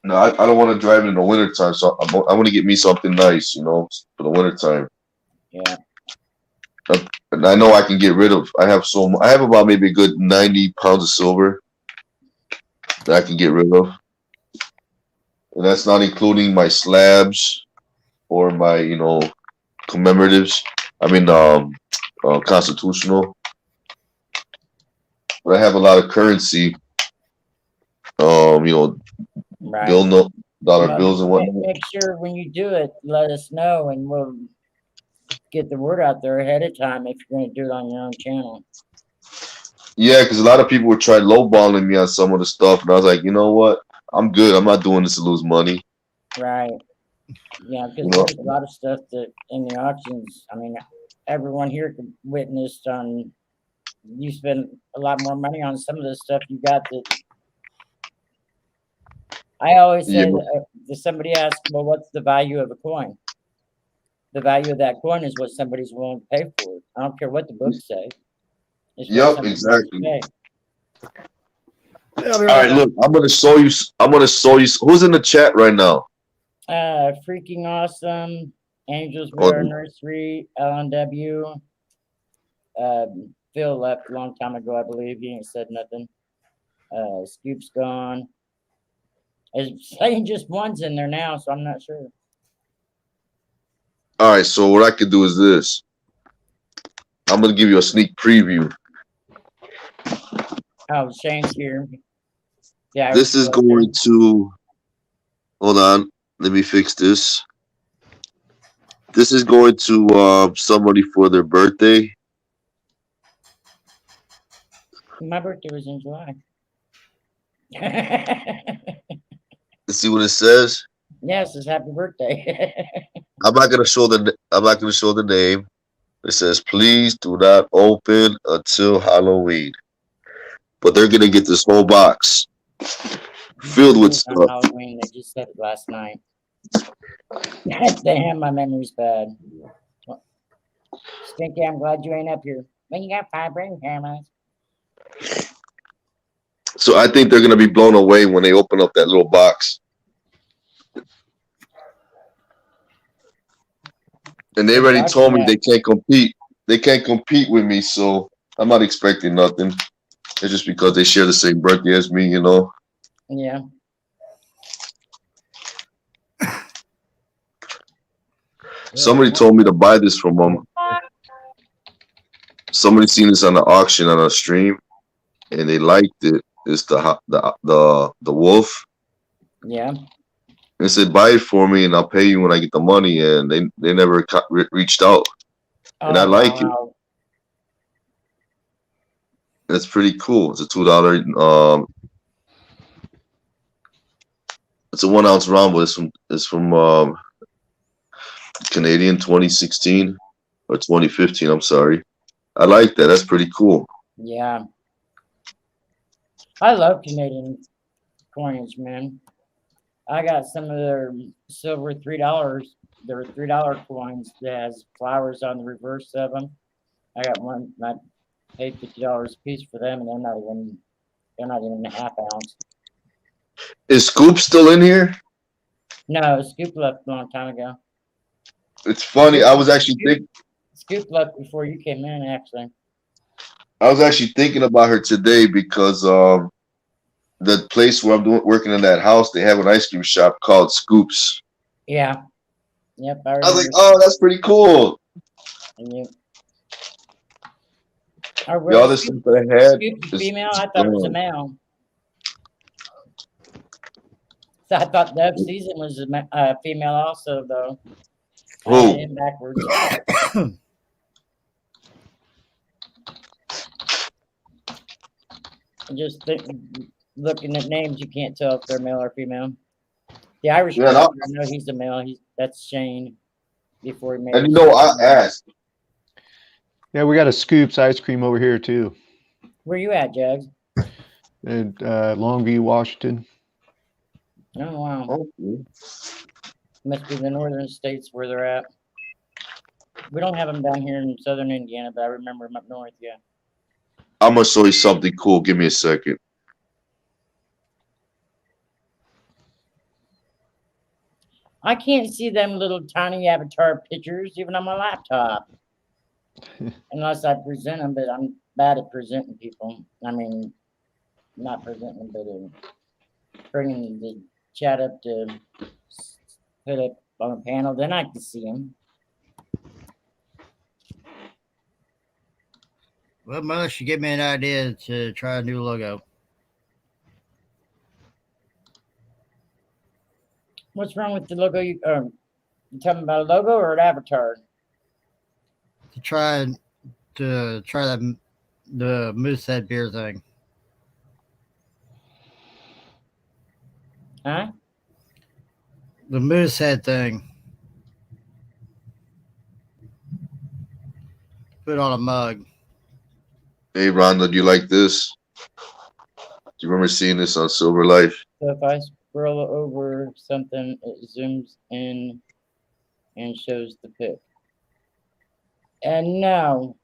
No, I don't want to drive in the winter time. So I want to get me something nice, for the winter time. Yeah. And I know I can get rid of. I have about maybe a good 90 pounds of silver that I can get rid of. And that's not including my slabs or my, commemoratives. I mean, constitutional. But I have a lot of currency. Right. Dollar bills and whatnot. Make sure when you do it, let us know, and we'll get the word out there ahead of time if you're going to do it on your own channel. Yeah, because a lot of people were trying lowballing me on some of the stuff, and I was like, you know what? I'm good. I'm not doing this to lose money. Right. Yeah, because Well- there's a lot of stuff that in the auctions. I mean, everyone here could witness on. You spend a lot more money on some of the stuff you got that. I always say Yeah. that if somebody asks, well, what's the value of a coin? The value of that coin is what somebody's willing to pay for it. I don't care what the books say. It's what Yep, somebody's willing to exactly. pay. Yeah, I'll be All right right, back. look, I'm gonna show you. Who's in the chat right now. Freaking awesome. Angels Oh, Wear Nursery, LNW. Phil left a long time ago, I believe. He ain't said nothing. Scoop's gone. It's saying just one's in there now, so I'm not sure. All right, so what I could do is this. I'm gonna give you a sneak preview. Oh, Shane's here. Yeah. This is going to. Hold on, let me fix this. This is going to somebody for their birthday. My birthday was in July. Let's see what it says. Yes, it's happy birthday. I'm not gonna show the name. It says, please do not open until Halloween. But they're gonna get this whole box filled with On stuff. Halloween, they just said it last night. Damn, my memory's bad. Stinky, I'm glad you ain't up here. When you got 5 brain cameras. So I think they're gonna be blown away when they open up that little box. And they already told me they can't compete. They can't compete with me, so I'm not expecting nothing. It's just because they share the same birthday as me, you know. Yeah. Somebody told me to buy this from them. Somebody seen this on the auction on a stream, and they liked it. It's the wolf. Yeah. They said buy it for me, and I'll pay you when I get the money. And they never reached out, and I like it. That's pretty cool. It's a $2. It's a 1 ounce round, but it's from Canadian 2016 or 2015. I'm sorry. I like that. That's pretty cool. Yeah. I love Canadian coins, man. I got some of their silver $3. They're $3 coins that has flowers on the reverse of them. I got one. I paid $50 a piece for them, and they're not even a half ounce. Is Scoop still in here? No, Scoop left a long time ago. It's funny. I was actually thinking. Scoop left before you came in, actually. I was actually thinking about her today because the place where I'm working in that house, they have an ice cream shop called Scoops. Yeah. Yep. I was like, oh, that's pretty cool. And The other stuff that I had. Scoop's is- female? I thought it was a male. So I thought Dove Season was a female also, though. I Who? had him backwards. Just looking at names, you can't tell if they're male or female. The Irish Yeah, guy, I know he's a male. That's Shane. Before he made. And you know, I asked. Yeah, we got a Scoops ice cream over here too, Where you at, Jags? in Longview, Washington. Oh wow, Okay. must be the northern states where they're at. We don't have them down here in southern Indiana, but I remember them up north. Yeah. I'm gonna show you something cool. Give me a second. I can't see them little tiny avatar pictures even on my laptop. Unless I present them, but I'm bad at presenting people. I mean, not presenting them, but bringing the chat up to put up on a panel. Then I can see them. Well, Melissa, you give me an idea to try a new logo. What's wrong with the logo? You talking about a logo or an avatar? To try that the Moosehead beer thing. Huh? The moose head thing. Put on a mug. Hey, Rhonda, do you like this? Do you remember seeing this on Silver Life? So if I scroll over something, it zooms in and shows the pic. And no,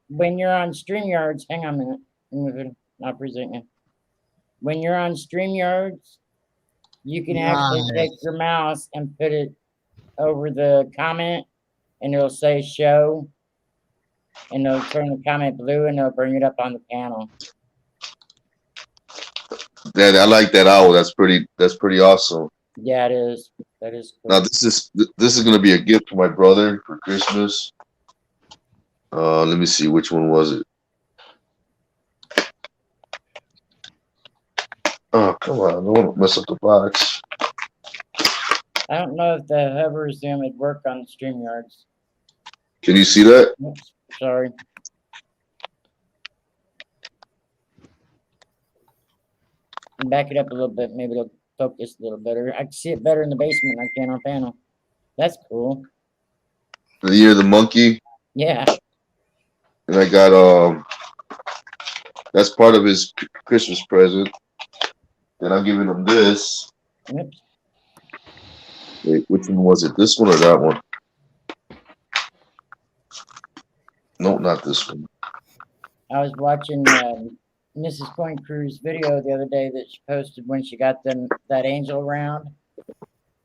when you're on StreamYards, hang on a minute, I'm moving, not presenting. When you're on StreamYards, you can actually take your mouse and put it over the comment, and it'll say show, and it'll turn the comment blue, and it'll bring it up on the panel. Dad, I like that owl. That's pretty awesome. Yeah, it is. That is cool. Now this is gonna be a gift for my brother for Christmas. Let me see, which one was it? Oh, come on, I don't want to mess up the box. I don't know if the hover zoom would work on StreamYards. Can you see that? Oops, sorry. Back it up a little bit. Maybe it'll focus a little better. I can see it better in the basement than I can on panel. That's cool. The year of the monkey. Yeah. And I got that's part of his Christmas present. And I'm giving him this. Oops. Wait, which one was it? This one or that one? No, not this one. I was watching Mrs. Coin Crew's video the other day that she posted when she got that angel round.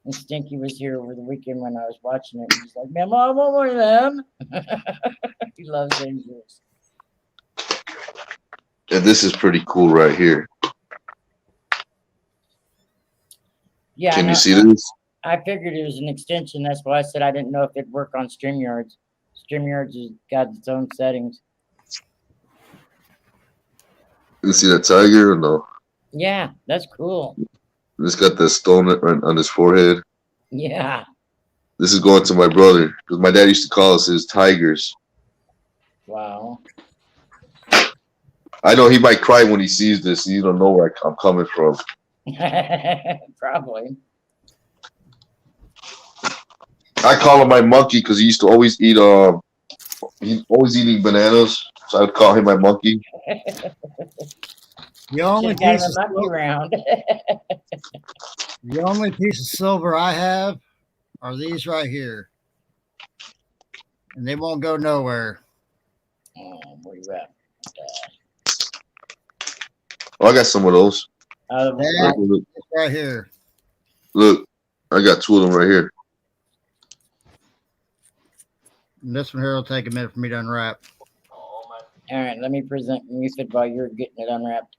And Stinky was here over the weekend when I was watching it. And he's like, "Man, Mom, I want one of them." He loves angels. And this is pretty cool right here. Yeah. Can you see this? I figured it was an extension. That's why I said I didn't know if it'd work on StreamYards. StreamYards has got its own settings. You see that tiger or no? Yeah, that's cool. This got the stone on his forehead. Yeah. This is going to my brother because my dad used to call us his tigers. Wow. I know he might cry when he sees this. You don't know where I'm coming from. Probably. I call him my monkey because he used to always eat. He's always eating bananas, so I'd call him my monkey. The only Should've got piece him of a monkey silver, round. the only piece of silver I have are these right here, and they won't go nowhere. Oh, where you at? Oh, I got some of those. That Look, right here. look, I got two of them right here. And this one here will take a minute for me to unwrap. All right, let me present Mufid while you're getting it unwrapped.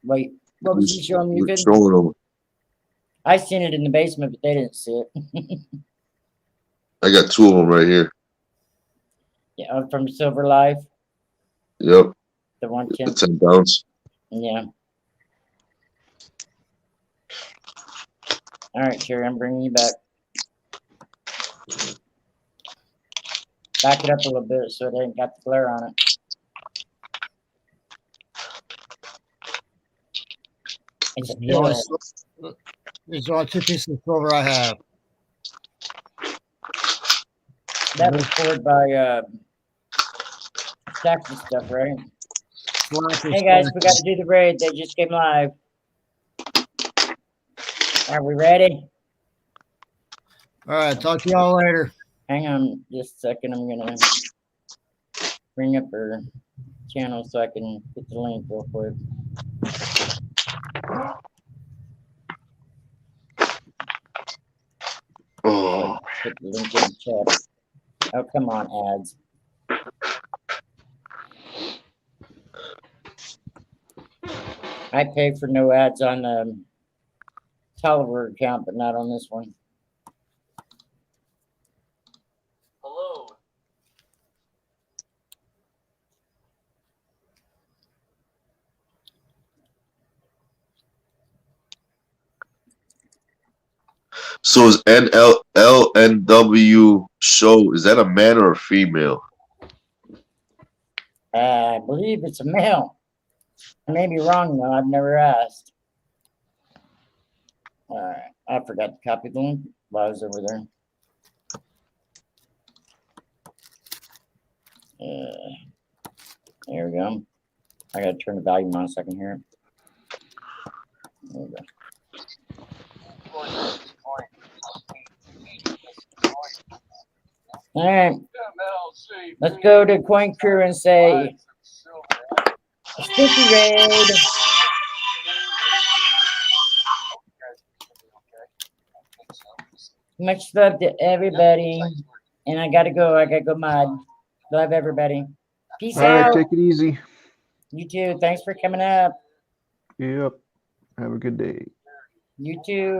Wait, what was he showing We're Mufid? showing them. I seen it in the basement, but they didn't see it. I got two of them right here. Yeah, from Silver Life, Yep, the the 110. 10 pounds. Yeah. All right, Sherry, I'm bringing you back. Back it up a little bit so it ain't got the glare on it. It's a The only pill. These are all two pieces of silver I have. That was poured by Stacks and stuff, right? Hey guys, we got to do the raid. They just came live. Are we ready? All right, talk to y'all later. Hang on just a second. I'm gonna bring up her channel so I can get the link real quick. Oh, Put the link in the chat. Oh, come on, ads. I pay for no ads on the Tolliver account, but not on this one. Hello. so is LNW show? Is that a man or a female? I believe it's a male. I may be wrong though. I've never asked. All right. I forgot to copy the link while I was over there. There we go. I gotta turn the volume on a second here. There we go. All right. Let's go to Coin Crew and say, Sticky Raid. Much love to everybody. And I gotta go mod. Love everybody. Peace All right, out. take it easy. You too. Thanks for coming up. Yep. Have a good day. You too.